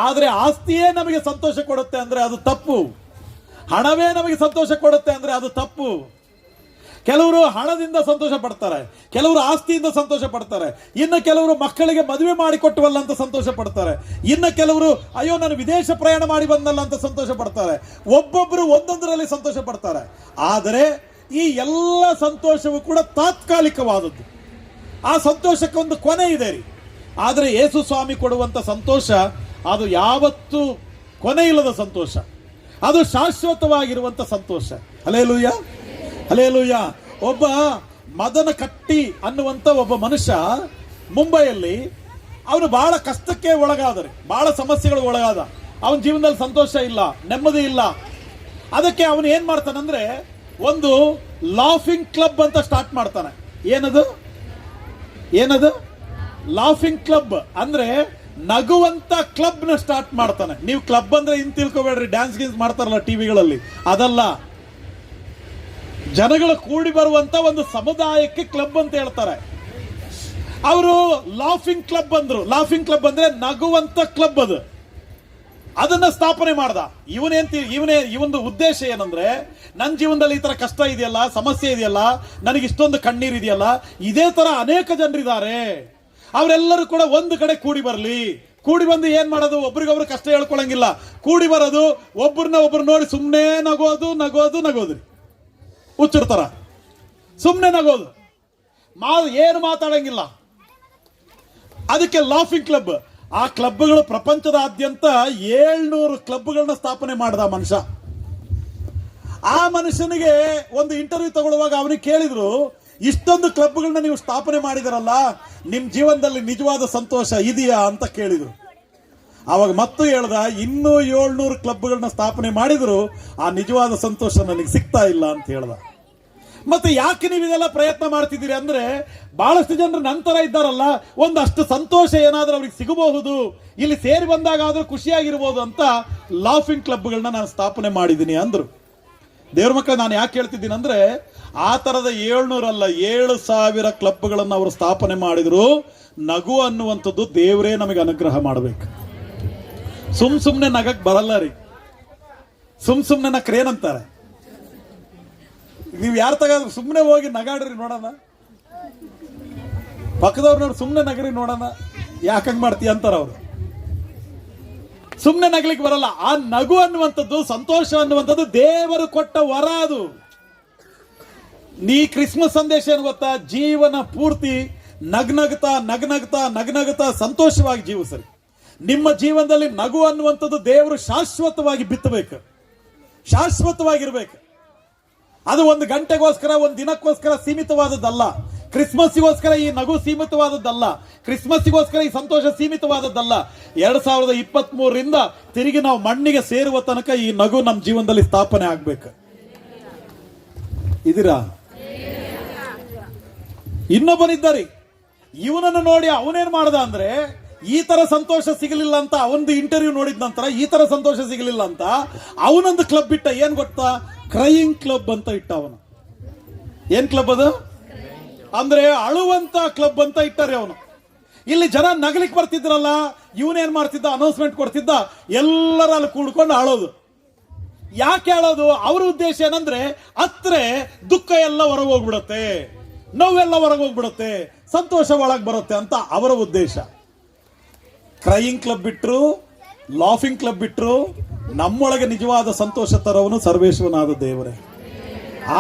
ಆದ್ರೆ ಆಸ್ತಿಯೇ ನಮಗೆ ಸಂತೋಷ ಕೊಡುತ್ತೆ ಅಂದ್ರೆ ಅದು ತಪ್ಪು. ಹಣವೇ ನಮಗೆ ಸಂತೋಷ ಕೊಡುತ್ತೆ ಅಂದ್ರೆ ಅದು ತಪ್ಪು. ಕೆಲವರು ಹಣದಿಂದ ಸಂತೋಷ ಪಡ್ತಾರೆ, ಕೆಲವರು ಆಸ್ತಿಯಿಂದ ಸಂತೋಷ ಪಡ್ತಾರೆ, ಇನ್ನು ಕೆಲವರು ಮಕ್ಕಳಿಗೆ ಮದುವೆ ಮಾಡಿಕೊಟ್ಟವಲ್ಲ ಅಂತ ಸಂತೋಷ ಪಡ್ತಾರೆ, ಇನ್ನು ಕೆಲವರು ಅಯ್ಯೋ ನಾನು ವಿದೇಶ ಪ್ರಯಾಣ ಮಾಡಿ ಬಂದಲ್ಲ ಅಂತ ಸಂತೋಷ ಪಡ್ತಾರೆ. ಒಬ್ಬೊಬ್ಬರು ಒಂದೊಂದರಲ್ಲಿ ಸಂತೋಷ ಪಡ್ತಾರೆ. ಆದರೆ ಈ ಎಲ್ಲ ಸಂತೋಷವೂ ಕೂಡ ತಾತ್ಕಾಲಿಕವಾದದ್ದು. ಆ ಸಂತೋಷಕ್ಕೆ ಒಂದು ಕೊನೆ ಇದೆ ರೀ. ಆದರೆ ಯೇಸು ಸ್ವಾಮಿ ಕೊಡುವಂತ ಸಂತೋಷ ಅದು ಯಾವತ್ತೂ ಕೊನೆ ಇಲ್ಲದ ಸಂತೋಷ, ಅದು ಶಾಶ್ವತವಾಗಿರುವಂತ ಸಂತೋಷ. Hallelujah, hallelujah. ಒಬ್ಬ ಮದನ ಕಟ್ಟಿ ಅನ್ನುವಂತ ಒಬ್ಬ ಮನುಷ್ಯ ಮುಂಬೈಯಲ್ಲಿ, ಅವನು ಬಹಳ ಕಷ್ಟಕ್ಕೆ ಒಳಗಾದರೆ, ಬಹಳ ಸಮಸ್ಯೆಗಳು ಒಳಗಾದ. ಅವನ ಜೀವನದಲ್ಲಿ ಸಂತೋಷ ಇಲ್ಲ, ನೆಮ್ಮದಿ ಇಲ್ಲ, ಅದಕ್ಕೆ ಅವನು ಏನ್ ಮಾಡ್ತಾನಂದ್ರೆ ಒಂದು ಲಾಫಿಂಗ್ ಕ್ಲಬ್ ಅಂತ ಸ್ಟಾರ್ಟ್ ಮಾಡ್ತಾನೆ. ಏನದು ಲಾಫಿಂಗ್ ಕ್ಲಬ್ ಅಂದ್ರೆ ನಗುವಂತ ಕ್ಲಬ್ ನ ಸ್ಟಾರ್ಟ್ ಮಾಡ್ತಾನೆ. ನೀವು ಕ್ಲಬ್ ಅಂದ್ರೆ ಇನ್ ತಿಳ್ಕೊಬೇಡ್ರಿ, ಡ್ಯಾನ್ಸ್ ಗೀನ್ಸ್ ಮಾಡ್ತಾರಲ್ಲ ಟಿವಿಗಳಲ್ಲಿ, ಅದಲ್ಲ. ಜನಗಳು ಕೂಡಿ ಬರುವಂತ ಒಂದು ಸಮುದಾಯಕ್ಕೆ ಕ್ಲಬ್ ಅಂತ ಹೇಳ್ತಾರೆ. ಅವರು ಲಾಫಿಂಗ್ ಕ್ಲಬ್ ಅಂದ್ರು. ಲಾಫಿಂಗ್ ಕ್ಲಬ್ ಅಂದ್ರೆ ನಗುವಂತ ಕ್ಲಬ್. ಅದನ್ನ ಸ್ಥಾಪನೆ ಮಾಡ್ದ. ಇವನ ಉದ್ದೇಶ ಏನಂದ್ರೆ, ನನ್ನ ಜೀವನದಲ್ಲಿ ಈ ತರ ಕಷ್ಟ ಇದೆಯಲ್ಲ, ಸಮಸ್ಯೆ ಇದೆಯಲ್ಲ, ನನಗೆ ಇಷ್ಟೊಂದು ಕಣ್ಣೀರ್ ಇದೆಯಲ್ಲ, ಇದೇ ತರ ಅನೇಕ ಜನರಿದ್ದಾರೆ, ಅವರೆಲ್ಲರೂ ಕೂಡ ಒಂದು ಕಡೆ ಕೂಡಿ ಬರಲಿ. ಕೂಡಿ ಬಂದು ಏನ್ ಮಾಡೋದು, ಒಬ್ರಿಗೊಬ್ರು ಕಷ್ಟ ಹೇಳ್ಕೊಳಂಗಿಲ್ಲ. ಕೂಡಿ ಬರೋದು, ಒಬ್ರು ನೋಡಿ ಸುಮ್ಮನೆ ನಗೋದು ಹುಚ್ಚಿರ್ತಾರ, ಸುಮ್ಮನೆ ನಗೋದು, ಏನು ಮಾತಾಡಂಗಿಲ್ಲ. ಅದಕ್ಕೆ ಲಾಫಿಂಗ್ ಕ್ಲಬ್. ಆ ಕ್ಲಬ್ಗಳು ಪ್ರಪಂಚದಾದ್ಯಂತ 700 ಕ್ಲಬ್ಗಳನ್ನ ಸ್ಥಾಪನೆ ಮಾಡಿದ ಮನುಷ್ಯ. ಆ ಮನುಷ್ಯನಿಗೆ ಒಂದು ಇಂಟರ್ವ್ಯೂ ತಗೊಳ್ಳುವಾಗ ಅವನಿಗೆ ಕೇಳಿದ್ರು, ಇಷ್ಟೊಂದು ಕ್ಲಬ್ಗಳನ್ನ ನೀವು ಸ್ಥಾಪನೆ ಮಾಡಿದಿರಲ್ಲ, ನಿಮ್ ಜೀವನದಲ್ಲಿ ನಿಜವಾದ ಸಂತೋಷ ಇದೆಯಾ ಅಂತ ಕೇಳಿದ್ರು. ಅವಾಗ ಮತ್ತು ಹೇಳ್ದ, ಇನ್ನೂ 700 ಕ್ಲಬ್ಗಳನ್ನ ಸ್ಥಾಪನೆ ಮಾಡಿದ್ರು ಆ ನಿಜವಾದ ಸಂತೋಷ ನನಗೆ ಸಿಗ್ತಾ ಇಲ್ಲ ಅಂತ ಹೇಳ್ದ. ಮತ್ತೆ ಯಾಕೆ ನೀವು ಇದೆಲ್ಲ ಪ್ರಯತ್ನ ಮಾಡ್ತಿದ್ದೀರಿ ಅಂದ್ರೆ, ಬಹಳಷ್ಟು ಜನರು ನಂತರ ಇದ್ದಾರಲ್ಲ, ಒಂದಷ್ಟು ಸಂತೋಷ ಏನಾದ್ರೂ ಅವ್ರಿಗೆ ಸಿಗಬಹುದು, ಇಲ್ಲಿ ಸೇರಿ ಬಂದಾಗ ಆದ್ರೂ ಖುಷಿಯಾಗಿರ್ಬೋದು ಅಂತ ಲಾಫಿಂಗ್ ಕ್ಲಬ್ಗಳನ್ನ ನಾನು ಸ್ಥಾಪನೆ ಮಾಡಿದ್ದೀನಿ ಅಂದ್ರು. ದೇವ್ರ ಮಕ್ಕಳು, ನಾನು ಯಾಕೆ ಹೇಳ್ತಿದ್ದೀನಿ ಅಂದ್ರೆ, ಆ ತರದ 700 ಅಲ್ಲ 7,000 ಕ್ಲಬ್ಗಳನ್ನು ಅವರು ಸ್ಥಾಪನೆ ಮಾಡಿದ್ರು. ನಗು ಅನ್ನುವಂಥದ್ದು ದೇವರೇ ನಮಗೆ ಅನುಗ್ರಹ ಮಾಡಬೇಕು. ಸುಮ್ನೆ ನಗಕ್ ಬರಲ್ಲ ರೀ. ಸುಮ್ನೆ ನಕ್ರೇನಂತಾರೆ, ನೀವು ಯಾರು ತಗಾದ್ರು ಸುಮ್ಮನೆ ಹೋಗಿ ನಗಾಡ್ರಿ ನೋಡೋಣ, ಪಕ್ಕದವ್ರು ನೋಡಿ ಸುಮ್ಮನೆ ನಗರಿ ನೋಡೋಣ, ಯಾಕಂಗ್ ಮಾಡ್ತೀಯ ಅಂತಾರ ಅವರು. ಸುಮ್ಮನೆ ನಗ್ಲಿಕ್ಕೆ ಬರಲ್ಲ. ಆ ನಗು ಅನ್ನುವಂಥದ್ದು, ಸಂತೋಷ ಅನ್ನುವಂಥದ್ದು ದೇವರು ಕೊಟ್ಟ ವರ. ಅದು ನೀ ಕ್ರಿಸ್ಮಸ್ ಸಂದೇಶ ಏನು ಗೊತ್ತಾ, ಜೀವನ ಪೂರ್ತಿ ನಗ್ನಗ್ತಾ ಸಂತೋಷವಾಗಿ ಜೀವಿಸರಿ. ನಿಮ್ಮ ಜೀವನದಲ್ಲಿ ನಗು ಅನ್ನುವಂಥದ್ದು ದೇವರು ಶಾಶ್ವತವಾಗಿ ಬಿತ್ತಬೇಕು, ಶಾಶ್ವತವಾಗಿರ್ಬೇಕು. ಅದು 1 ಗಂಟೆಗೋಸ್ಕರ, 1 ದಿನಕ್ಕೋಸ್ಕರ ಸೀಮಿತವಾದದ್ದಲ್ಲ. ಕ್ರಿಸ್ಮಸ್ಸಿಗೋಸ್ಕರ ಈ ನಗು ಸೀಮಿತವಾದದ್ದಲ್ಲ. ಕ್ರಿಸ್ಮಸ್ಸಿಗೋಸ್ಕರ ಈ ಸಂತೋಷ ಸೀಮಿತವಾದದ್ದಲ್ಲ. 2023ರಿಂದ ತಿರುಗಿ ನಾವು ಮಣ್ಣಿಗೆ ಸೇರುವ ತನಕ ಈ ನಗು ನಮ್ಮ ಜೀವನದಲ್ಲಿ ಸ್ಥಾಪನೆ ಆಗ್ಬೇಕು. ಇದೀರಾ? ಇನ್ನೊಬ್ಬನಿದ್ದಾರೆ, ಇವನನ್ನು ನೋಡಿ ಅವನೇನ್ ಮಾಡ್ದ ಅಂದ್ರೆ, ಈ ತರ ಸಂತೋಷ ಸಿಗಲಿಲ್ಲ ಅಂತ ಅವನದು ಇಂಟರ್ವ್ಯೂ ನೋಡಿದ ನಂತರ ಈ ತರ ಸಂತೋಷ ಸಿಗಲಿಲ್ಲ ಅಂತ ಅವನೊಂದು ಕ್ಲಬ್ ಇಟ್ಟ. ಏನ್ ಗೊತ್ತಾ? ಕ್ರೈಯಿಂಗ್ ಕ್ಲಬ್ ಅಂತ ಇಟ್ಟ ಅವನು. ಏನ್ ಕ್ಲಬ್ ಅದು ಅಂದ್ರೆ, ಅಳುವಂತ ಕ್ಲಬ್ ಅಂತ ಇಟ್ಟಾರೆ ಅವನು. ಇಲ್ಲಿ ಜನ ನಗಲಿಕ್ಕೆ ಬರ್ತಿದ್ರಲ್ಲ, ಇವನೇನ್ ಮಾಡ್ತಿದ್ದ, ಅನೌನ್ಸ್ಮೆಂಟ್ ಕೊಡ್ತಿದ್ದ, ಎಲ್ಲರ ಅಲ್ಲಿ ಕೂಡ್ಕೊಂಡು ಆಳೋದು. ಯಾಕೆ ಆಳೋದು? ಅವ್ರ ಉದ್ದೇಶ ಏನಂದ್ರೆ, ಅತ್ರೆ ದುಃಖ ಎಲ್ಲ ಹೊರಗೆ ಹೋಗ್ಬಿಡತ್ತೆ, ನೋವೆಲ್ಲ ಹೊರಗೆ ಹೋಗ್ಬಿಡುತ್ತೆ, ಸಂತೋಷ ಒಳಗೆ ಬರುತ್ತೆ ಅಂತ ಅವರ ಉದ್ದೇಶ. ಕ್ರೈಯಿಂಗ್ ಕ್ಲಬ್ ಬಿಟ್ರು, ಲಾಫಿಂಗ್ ಕ್ಲಬ್ ಬಿಟ್ರು, ನಮ್ಮೊಳಗೆ ನಿಜವಾದ ಸಂತೋಷ ತರವನು ಸರ್ವೇಶ್ವರನಾದ ದೇವರೇ.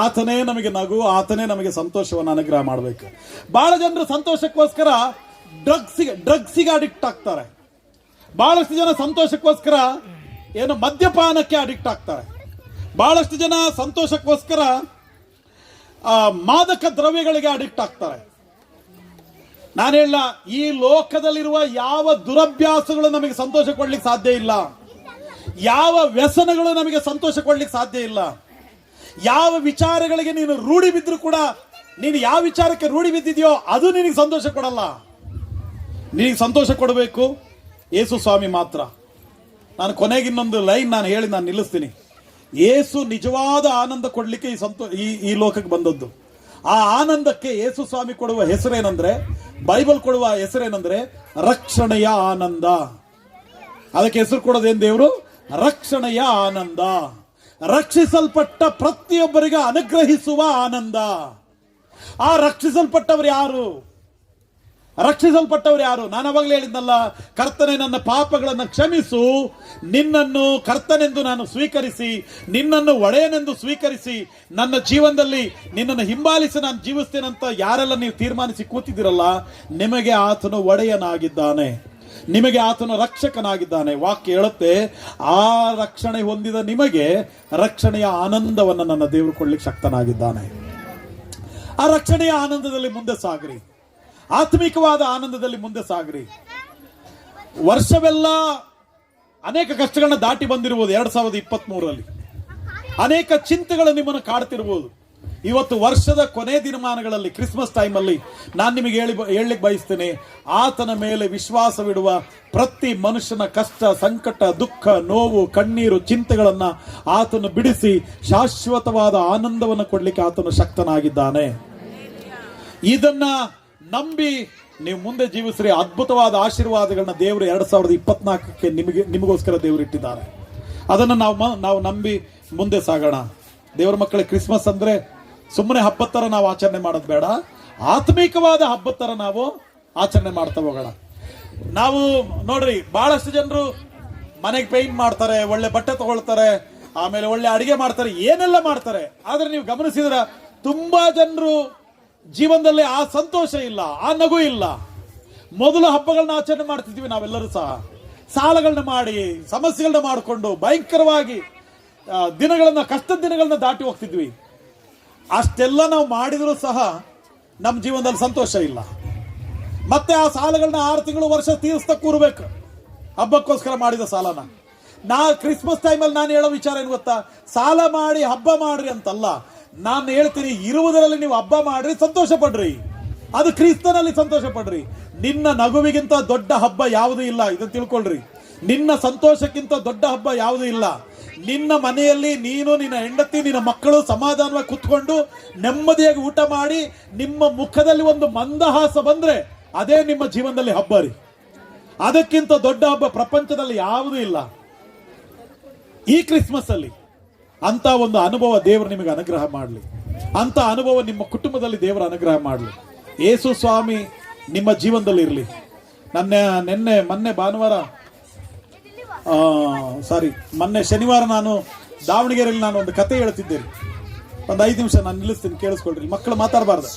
ಆತನೇ ನಮಗೆ ನಗು, ಆತನೇ ನಮಗೆ ಸಂತೋಷವನ್ನು ಅನುಗ್ರಹ ಮಾಡಬೇಕು. ಬಹಳ ಜನರು ಸಂತೋಷಕ್ಕೋಸ್ಕರ ಡ್ರಗ್ಸಿಗೆ ಅಡಿಕ್ಟ್ ಆಗ್ತಾರೆ. ಬಹಳಷ್ಟು ಜನ ಸಂತೋಷಕ್ಕೋಸ್ಕರ ಏನು ಮದ್ಯಪಾನಕ್ಕೆ ಅಡಿಕ್ಟ್ ಆಗ್ತಾರೆ. ಬಹಳಷ್ಟು ಜನ ಸಂತೋಷಕ್ಕೋಸ್ಕರ ಮಾದಕ ದ್ರವ್ಯಗಳಿಗೆ ಅಡಿಕ್ಟ್ ಆಗ್ತಾರೆ. ನಾನು ಹೇಳ, ಈ ಲೋಕದಲ್ಲಿರುವ ಯಾವ ದುರಭ್ಯಾಸಗಳು ನಮಗೆ ಸಂತೋಷ ಕೊಡ್ಲಿಕ್ಕೆ ಸಾಧ್ಯ ಇಲ್ಲ. ಯಾವ ವ್ಯಸನಗಳು ನಮಗೆ ಸಂತೋಷ ಕೊಡ್ಲಿಕ್ಕೆ ಸಾಧ್ಯ ಇಲ್ಲ. ಯಾವ ವಿಚಾರಗಳಿಗೆ ನೀನು ರೂಢಿ ಬಿದ್ದರೂ ಕೂಡ, ನೀನು ಯಾವ ವಿಚಾರಕ್ಕೆ ರೂಢಿ ಬಿದ್ದಿದೆಯೋ ಅದು ನಿನಗೆ ಸಂತೋಷ ಕೊಡಲ್ಲ. ನಿನಗೆ ಸಂತೋಷ ಕೊಡಬೇಕು ಯೇಸು ಸ್ವಾಮಿ ಮಾತ್ರ. ನಾನು ಕೊನೆಗೆ ಇನ್ನೊಂದು ಲೈನ್ ನಾನು ಹೇಳಿ ನಾನು ನಿಲ್ಲಿಸ್ತೀನಿ. ಯೇಸು ನಿಜವಾದ ಆನಂದ ಕೊಡ್ಲಿಕ್ಕೆ ಈ ಲೋಕಕ್ಕೆ ಬಂದದ್ದು. ಆ ಆನಂದಕ್ಕೆ ಯೇಸು ಸ್ವಾಮಿ ಕೊಡುವ ಹೆಸರೇನಂದ್ರೆ, ಬೈಬಲ್ ಕೊಡುವ ಹೆಸರೇನಂದ್ರೆ ರಕ್ಷಣೆಯ ಆನಂದ. ಅದಕ್ಕೆ ಹೆಸರು ಕೊಡೋದೇನು ದೇವರು? ರಕ್ಷಣೆಯ ಆನಂದ. ರಕ್ಷಿಸಲ್ಪಟ್ಟ ಪ್ರತಿಯೊಬ್ಬರಿಗೆ ಅನುಗ್ರಹಿಸುವ ಆನಂದ. ಆ ರಕ್ಷಿಸಲ್ಪಟ್ಟವರು ಯಾರು? ನಾನು ಅವಾಗಲೇ ಹೇಳಿದ್ನಲ್ಲ, ಕರ್ತನೆ ನನ್ನ ಪಾಪಗಳನ್ನು ಕ್ಷಮಿಸು, ನಿನ್ನನ್ನು ಕರ್ತನೆಂದು ನಾನು ಸ್ವೀಕರಿಸಿ, ನಿನ್ನನ್ನು ಒಡೆಯನೆಂದು ಸ್ವೀಕರಿಸಿ, ನನ್ನ ಜೀವನದಲ್ಲಿ ನಿನ್ನನ್ನು ಹಿಂಬಾಲಿಸಿ ನಾನು ಜೀವಿಸ್ತೇನಂತ ಯಾರೆಲ್ಲ ನೀವು ತೀರ್ಮಾನಿಸಿ ಕೂತಿದ್ದೀರಲ್ಲ, ನಿಮಗೆ ಆತನು ಒಡೆಯನಾಗಿದ್ದಾನೆ, ನಿಮಗೆ ಆತನು ರಕ್ಷಕನಾಗಿದ್ದಾನೆ. ವಾಕ್ಯ ಹೇಳುತ್ತೆ, ಆ ರಕ್ಷಣೆ ಹೊಂದಿದ ನಿಮಗೆ ರಕ್ಷಣೆಯ ಆನಂದವನ್ನು ನನ್ನ ದೇವರು ಕೊಡ್ಲಿಕ್ಕೆ ಶಕ್ತನಾಗಿದ್ದಾನೆ. ಆ ರಕ್ಷಣೆಯ ಆನಂದದಲ್ಲಿ ಮುಂದೆ ಸಾಗ್ರಿ, ಆತ್ಮಿಕವಾದ ಆನಂದದಲ್ಲಿ ಮುಂದೆ ಸಾಗ್ರಿ. ವರ್ಷವೆಲ್ಲ ಅನೇಕ ಕಷ್ಟಗಳನ್ನ ದಾಟಿ ಬಂದಿರುವುದು 2023ರಲ್ಲಿ. ಅನೇಕ ಚಿಂತೆಗಳು ನಿಮ್ಮನ್ನು ಕಾಡ್ತಿರ್ಬೋದು. ಇವತ್ತು ವರ್ಷದ ಕೊನೆ ದಿನಮಾನಗಳಲ್ಲಿ ಕ್ರಿಸ್ಮಸ್ ಟೈಮಲ್ಲಿ ನಾನು ನಿಮಗೆ ಹೇಳಲಿಕ್ಕೆ ಬಯಸ್ತೇನೆ, ಆತನ ಮೇಲೆ ವಿಶ್ವಾಸವಿಡುವ ಪ್ರತಿ ಮನುಷ್ಯನ ಕಷ್ಟ, ಸಂಕಟ, ದುಃಖ, ನೋವು, ಕಣ್ಣೀರು, ಚಿಂತೆಗಳನ್ನ ಆತನು ಬಿಡಿಸಿ ಶಾಶ್ವತವಾದ ಆನಂದವನ್ನು ಕೊಡ್ಲಿಕ್ಕೆ ಆತನು ಶಕ್ತನಾಗಿದ್ದಾನೆ. ಇದನ್ನ ನಂಬಿ ನೀವು ಮುಂದೆ ಜೀವಿಸ್ರಿ. ಅದ್ಭುತವಾದ ಆಶೀರ್ವಾದಗಳನ್ನ ದೇವರು 2024ಕ್ಕೆ ನಿಮಗೋಸ್ಕರ ದೇವರು ಇಟ್ಟಿದ್ದಾರೆ. ಅದನ್ನು ನಾವು ನಂಬಿ ಮುಂದೆ ಸಾಗೋಣ. ದೇವರ ಮಕ್ಕಳೇ, ಕ್ರಿಸ್ಮಸ್ ಅಂದ್ರೆ ಸುಮ್ಮನೆ ಹಬ್ಬದ ಥರ ನಾವು ಆಚರಣೆ ಮಾಡೋದು ಬೇಡ, ಆತ್ಮೀಕವಾದ ಹಬ್ಬದ ಥರ ನಾವು ಆಚರಣೆ ಮಾಡ್ತಾ ಹೋಗೋಣ. ನಾವು ನೋಡ್ರಿ, ಬಹಳಷ್ಟು ಜನರು ಮನೆಗೆ ಪೇಂಟ್ ಮಾಡ್ತಾರೆ, ಒಳ್ಳೆ ಬಟ್ಟೆ ತಗೊಳ್ತಾರೆ, ಆಮೇಲೆ ಒಳ್ಳೆ ಅಡಿಗೆ ಮಾಡ್ತಾರೆ, ಏನೆಲ್ಲ ಮಾಡ್ತಾರೆ. ಆದ್ರೆ ನೀವು ಗಮನಿಸಿದ್ರ ತುಂಬಾ ಜನರು ಜೀವನದಲ್ಲಿ ಆ ಸಂತೋಷ ಇಲ್ಲ, ಆ ನಗು ಇಲ್ಲ. ಮೊದಲು ಹಬ್ಬಗಳನ್ನ ಆಚರಣೆ ಮಾಡ್ತಿದ್ವಿ ನಾವೆಲ್ಲರೂ ಸಹ, ಸಾಲಗಳನ್ನ ಮಾಡಿ, ಸಮಸ್ಯೆಗಳನ್ನ ಮಾಡಿಕೊಂಡು ಭಯಂಕರವಾಗಿ ದಿನಗಳನ್ನ, ಕಷ್ಟದ ದಿನಗಳನ್ನ ದಾಟಿ ಹೋಗ್ತಿದ್ವಿ. ಅಷ್ಟೆಲ್ಲ ನಾವು ಮಾಡಿದ್ರು ಸಹ ನಮ್ಮ ಜೀವನದಲ್ಲಿ ಸಂತೋಷ ಇಲ್ಲ. ಮತ್ತೆ ಆ ಸಾಲಗಳನ್ನ 6 ತಿಂಗಳು, ವರ್ಷ ತೀರಿಸ್ತಾ ಕೂರ್ಬೇಕು, ಹಬ್ಬಕ್ಕೋಸ್ಕರ ಮಾಡಿದ ಸಾಲನ. ಕ್ರಿಸ್ಮಸ್ ಟೈಮಲ್ಲಿ ನಾನು ಹೇಳೋ ವಿಚಾರ ಏನು ಗೊತ್ತಾ, ಸಾಲ ಮಾಡಿ ಹಬ್ಬ ಮಾಡ್ರಿ ಅಂತಲ್ಲ, ನಾನು ಹೇಳ್ತೀನಿ, ಇರುವುದರಲ್ಲಿ ನೀವು ಹಬ್ಬ ಮಾಡ್ರಿ, ಸಂತೋಷ ಪಡ್ರಿ. ಅದು ಕ್ರಿಸ್ತನಲ್ಲಿ ಸಂತೋಷ ಪಡ್ರಿ. ನಿನ್ನ ನಗುವಿಗಿಂತ ದೊಡ್ಡ ಹಬ್ಬ ಯಾವುದೂ ಇಲ್ಲ, ಇದನ್ನು ತಿಳ್ಕೊಳ್ರಿ. ನಿನ್ನ ಸಂತೋಷಕ್ಕಿಂತ ದೊಡ್ಡ ಹಬ್ಬ ಯಾವುದೂ ಇಲ್ಲ. ನಿನ್ನ ಮನೆಯಲ್ಲಿ ನೀನು, ನಿನ್ನ ಹೆಂಡತಿ, ನಿನ್ನ ಮಕ್ಕಳು ಸಮಾಧಾನವಾಗಿ ಕುತ್ಕೊಂಡು ನೆಮ್ಮದಿಯಾಗಿ ಊಟ ಮಾಡಿ ನಿಮ್ಮ ಮುಖದಲ್ಲಿ ಒಂದು ಮಂದಹಾಸ ಬಂದ್ರೆ ಅದೇ ನಿಮ್ಮ ಜೀವನದಲ್ಲಿ ಹಬ್ಬ ರೀ. ಅದಕ್ಕಿಂತ ದೊಡ್ಡ ಹಬ್ಬ ಪ್ರಪಂಚದಲ್ಲಿ ಯಾವುದೂ ಇಲ್ಲ. ಈ ಕ್ರಿಸ್ಮಸ್ ಅಲ್ಲಿ ಅಂತ ಒಂದು ಅನುಭವ ದೇವರು ನಿಮಗೆ ಅನುಗ್ರಹ ಮಾಡಲಿ. ಅಂತ ಅನುಭವ ನಿಮ್ಮ ಕುಟುಂಬದಲ್ಲಿ ದೇವರ ಅನುಗ್ರಹ ಮಾಡಲಿ. ಯೇಸು ಸ್ವಾಮಿ ನಿಮ್ಮ ಜೀವನದಲ್ಲಿ ಇರಲಿ. ಮೊನ್ನೆ ಶನಿವಾರ ನಾನು ದಾವಣಗೆರೆಯಲ್ಲಿ ನಾನು ಒಂದು ಕತೆ ಹೇಳ್ತಿದ್ದೇನೆ. ಒಂದು 5 ನಿಮಿಷ ನಾನು ನಿಲ್ಲಿಸ್ತೀನಿ, ಕೇಳಿಸ್ಕೊಳ್ರಿ. ಮಕ್ಕಳು ಮಾತಾಡಬಾರ್ದು.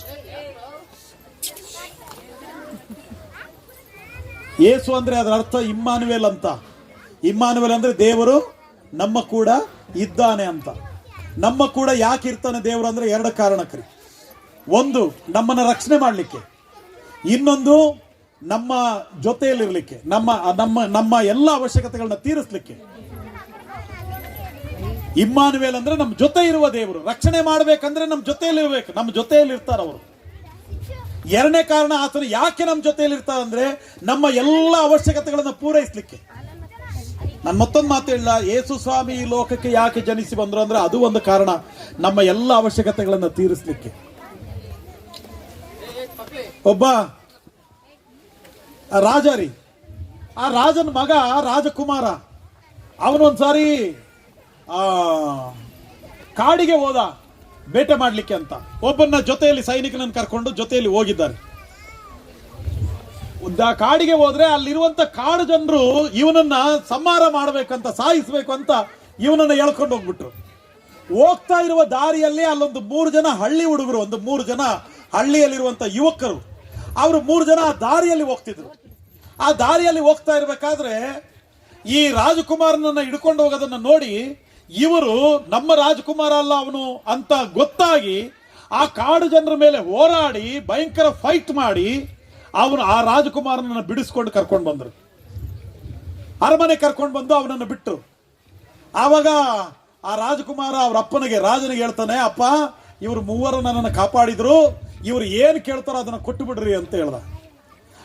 ಯೇಸು ಅಂದ್ರೆ ಅದರ ಅರ್ಥ ಇಮ್ಮಾನುವೇಲ್ ಅಂತ. ಇಮ್ಮಾನುವೇಲ್ ಅಂದ್ರೆ ದೇವರು ನಮ್ಮ ಕೂಡ ಇದ್ದಾನೆ ಅಂತ. ನಮ್ಮ ಕೂಡ ಯಾಕೆ ಇರ್ತಾನೆ ದೇವರು ಅಂದ್ರೆ 2 ಕಾರಣಕ್ರಿ. ಒಂದು, ನಮ್ಮನ್ನ ರಕ್ಷಣೆ ಮಾಡಲಿಕ್ಕೆ. ಇನ್ನೊಂದು, ನಮ್ಮ ಜೊತೆಯಲ್ಲಿರ್ಲಿಕ್ಕೆ, ನಮ್ಮ ಎಲ್ಲ ಅವಶ್ಯಕತೆಗಳನ್ನ ತೀರಿಸಲಿಕ್ಕೆ. ಇಮ್ಮಾನುವೇಲ್ ಅಂದ್ರೆ ನಮ್ಮ ಜೊತೆ ಇರುವ ದೇವರು. ರಕ್ಷಣೆ ಮಾಡ್ಬೇಕಂದ್ರೆ ನಮ್ಮ ಜೊತೆಯಲ್ಲಿರ್ಬೇಕು, ನಮ್ಮ ಜೊತೆಯಲ್ಲಿ ಇರ್ತಾರ ಅವರು. 2ನೇ ಕಾರಣ, ಆತನು ಯಾಕೆ ನಮ್ಮ ಜೊತೆಯಲ್ಲಿ ಇರ್ತಾರಂದ್ರೆ ನಮ್ಮ ಎಲ್ಲ ಅವಶ್ಯಕತೆಗಳನ್ನ ಪೂರೈಸಲಿಕ್ಕೆ. ನಾನು ಮತ್ತೊಂದು ಮಾತು ಹೇಳಿಲ್ಲ, ಯೇಸು ಸ್ವಾಮಿ ಈ ಲೋಕಕ್ಕೆ ಯಾಕೆ ಜನಿಸಿ ಬಂದ್ರು ಅಂದ್ರೆ ಅದು ಒಂದು ಕಾರಣ, ನಮ್ಮ ಎಲ್ಲ ಅವಶ್ಯಕತೆಗಳನ್ನ ತೀರಿಸಲಿಕ್ಕೆ. ಒಬ್ಬ ರಾಜ ರೀ, ಆ ರಾಜನ ಮಗ ರಾಜಕುಮಾರ, ಅವನೊಂದ್ಸಾರಿ ಕಾಡಿಗೆ ಹೋದ ಬೇಟೆ ಮಾಡ್ಲಿಕ್ಕೆ ಅಂತ. ಒಬ್ಬನ ಜೊತೆಯಲ್ಲಿ ಸೈನಿಕನನ್ನು ಕರ್ಕೊಂಡು ಜೊತೆಯಲ್ಲಿ ಹೋಗಿದ್ದಾರೆ. ಕಾಡಿಗೆ ಹೋದ್ರೆ ಅಲ್ಲಿರುವಂತ ಕಾಡು ಜನರು ಇವನನ್ನ ಸಂಹಾರ ಮಾಡ್ಬೇಕಂತ, ಸಾಯಿಸ್ಬೇಕು ಅಂತ ಇವನನ್ನ ಎಳ್ಕೊಂಡು ಹೋಗ್ಬಿಟ್ರು. ಹೋಗ್ತಾ ಇರುವ ದಾರಿಯಲ್ಲಿ ಅಲ್ಲೊಂದು 3 ಜನ ಹಳ್ಳಿ ಹುಡುಗರು, ಒಂದು 3 ಜನ ಹಳ್ಳಿಯಲ್ಲಿರುವಂತ ಯುವಕರು, ಅವರು 3 ಜನ ಆ ದಾರಿಯಲ್ಲಿ ಹೋಗ್ತಿದ್ರು. ಆ ದಾರಿಯಲ್ಲಿ ಹೋಗ್ತಾ ಇರ್ಬೇಕಾದ್ರೆ ಈ ರಾಜಕುಮಾರನನ್ನ ಹಿಡ್ಕೊಂಡು ಹೋಗೋದನ್ನ ನೋಡಿ ಇವರು ನಮ್ಮ ರಾಜಕುಮಾರ ಅಲ್ಲ ಅವನು ಅಂತ ಗೊತ್ತಾಗಿ ಆ ಕಾಡು ಜನರ ಮೇಲೆ ಹೋರಾಡಿ ಭಯಂಕರ ಫೈಟ್ ಮಾಡಿ ಆ ರಾಜಕುಮಾರನನ್ನ ಬಿಡಿಸ್ಕೊಂಡು ಕರ್ಕೊಂಡು ಬಂದ್ರು. ಅರಮನೆ ಕರ್ಕೊಂಡು ಬಂದು ಅವನನ್ನು ಬಿಟ್ಟರು. ಆವಾಗ ಆ ರಾಜಕುಮಾರ ಅವ್ರ ಅಪ್ಪನಿಗೆ, ರಾಜನಿಗೆ ಹೇಳ್ತಾನೆ, ಅಪ್ಪ, ಇವರು 3 ನನ್ನನ್ನು ಕಾಪಾಡಿದ್ರು, ಇವ್ರು ಏನು ಕೇಳ್ತಾರೋ ಅದನ್ನ ಕೊಟ್ಟು ಬಿಡ್ರಿ ಅಂತ ಹೇಳ್ದ.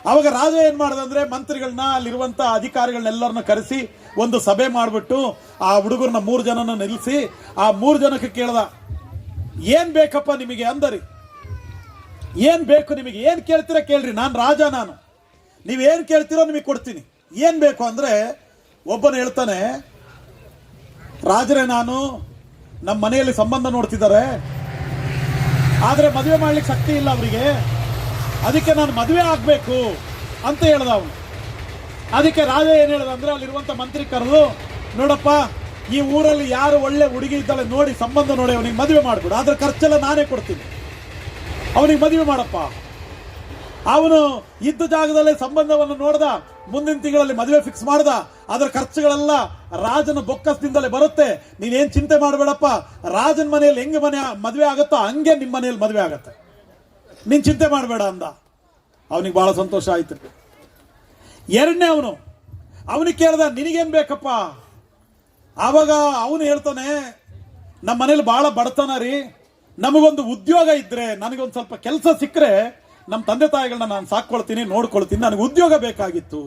ಅವಾಗ ರಾಜ ಏನ್ ಮಾಡ್ದಂದ್ರೆ ಮಂತ್ರಿಗಳನ್ನ, ಅಲ್ಲಿರುವಂತ ಅಧಿಕಾರಿಗಳನ್ನೆಲ್ಲರನ್ನ ಕರೆಸಿ ಒಂದು ಸಭೆ ಮಾಡ್ಬಿಟ್ಟು ಆ ಹುಡುಗರನ್ನ 3 ಜನನ ನಿಲ್ಲಿಸಿ ಆ 3 ಜನಕ್ಕೆ ಕೇಳ್ದ, ಏನ್ ಬೇಕಪ್ಪ ನಿಮಗೆ ಅಂದರಿ. ಏನ್ ಬೇಕು ನಿಮಗೆ, ಏನ್ ಕೇಳ್ತೀರಾ ಕೇಳ್ರಿ, ನಾನು ರಾಜ, ನಾನು ನೀವೇನ್ ಕೇಳ್ತೀರೋ ನಿಮಗೆ ಕೊಡ್ತೀನಿ. ಏನ್ ಬೇಕು ಅಂದ್ರೆ ಒಬ್ಬನ ಹೇಳ್ತಾನೆ, ರಾಜರೇ, ನಾನು ನಮ್ಮ ಮನೆಯಲ್ಲಿ ಸಂಬಂಧ ನೋಡ್ತಿದ್ದಾರೆ, ಆದ್ರೆ ಮದುವೆ ಮಾಡ್ಲಿಕ್ಕೆ ಶಕ್ತಿ ಇಲ್ಲ ಅವರಿಗೆ, ಅದಕ್ಕೆ ನಾನು ಮದುವೆ ಆಗ್ಬೇಕು ಅಂತ ಹೇಳ್ದ ಅವನು. ಅದಕ್ಕೆ ರಾಜ ಏನ್ ಹೇಳ್ದ ಅಂದ್ರೆ ಅಲ್ಲಿರುವಂತ ಮಂತ್ರಿ ಕರೆದು, ನೋಡಪ್ಪ, ಈ ಊರಲ್ಲಿ ಯಾರು ಒಳ್ಳೆ ಹುಡುಗಿ ಇದ್ದಾಳೆ ನೋಡಿ, ಸಂಬಂಧ ನೋಡಿ ಅವನಿಗೆ ಮದುವೆ ಮಾಡ್ಬಿಡು, ಅದ್ರ ಖರ್ಚೆಲ್ಲ ನಾನೇ ಕೊಡ್ತೀನಿ, ಅವನಿಗೆ ಮದುವೆ ಮಾಡಪ್ಪ. ಅವನು ಇದ್ದ ಜಾಗದಲ್ಲೇ ಸಂಬಂಧವನ್ನು ನೋಡ್ದ, ಮುಂದಿನ ತಿಂಗಳಲ್ಲಿ ಮದುವೆ ಫಿಕ್ಸ್ ಮಾಡ್ದ. ಅದರ ಖರ್ಚುಗಳೆಲ್ಲ ರಾಜನ ಬೊಕ್ಕಸದಿಂದಲೇ ಬರುತ್ತೆ, ನೀನೇನ್ ಚಿಂತೆ ಮಾಡಬೇಡಪ್ಪ, ರಾಜನ ಮನೆಯಲ್ಲಿ ಹೆಂಗೆ ಮದುವೆ ಆಗುತ್ತೋ ಹಂಗೆ ನಿಮ್ಮ ಮನೆಯಲ್ಲಿ ಮದುವೆ ಆಗತ್ತೆ, ನೀನ್ ಚಿಂತೆ ಮಾಡಬೇಡ ಅಂದ. ಅವನಿಗೆ ಬಹಳ ಸಂತೋಷ ಆಯ್ತು. 2ನೇ ಅವನಿಗೆ ಕೇಳ್ದ, ನಿನಗೇನ್ ಬೇಕಪ್ಪ? ಆವಾಗ ಅವನು ಹೇಳ್ತಾನೆ, ನಮ್ಮ ಮನೇಲಿ ಬಹಳ ಬಡತನ ರೀ, ನಮಗೊಂದು ಉದ್ಯೋಗ ಇದ್ರೆ, ನನಗೊಂದು ಸ್ವಲ್ಪ ಕೆಲಸ ಸಿಕ್ಕರೆ ನಮ್ಮ ತಂದೆ ತಾಯಿಗಳನ್ನ ನಾನು ಸಾಕ್ಕೊಳ್ತೀನಿ, ನೋಡ್ಕೊಳ್ತೀನಿ, ನನಗೆ ಉದ್ಯೋಗ ಬೇಕಾಗಿತ್ತು.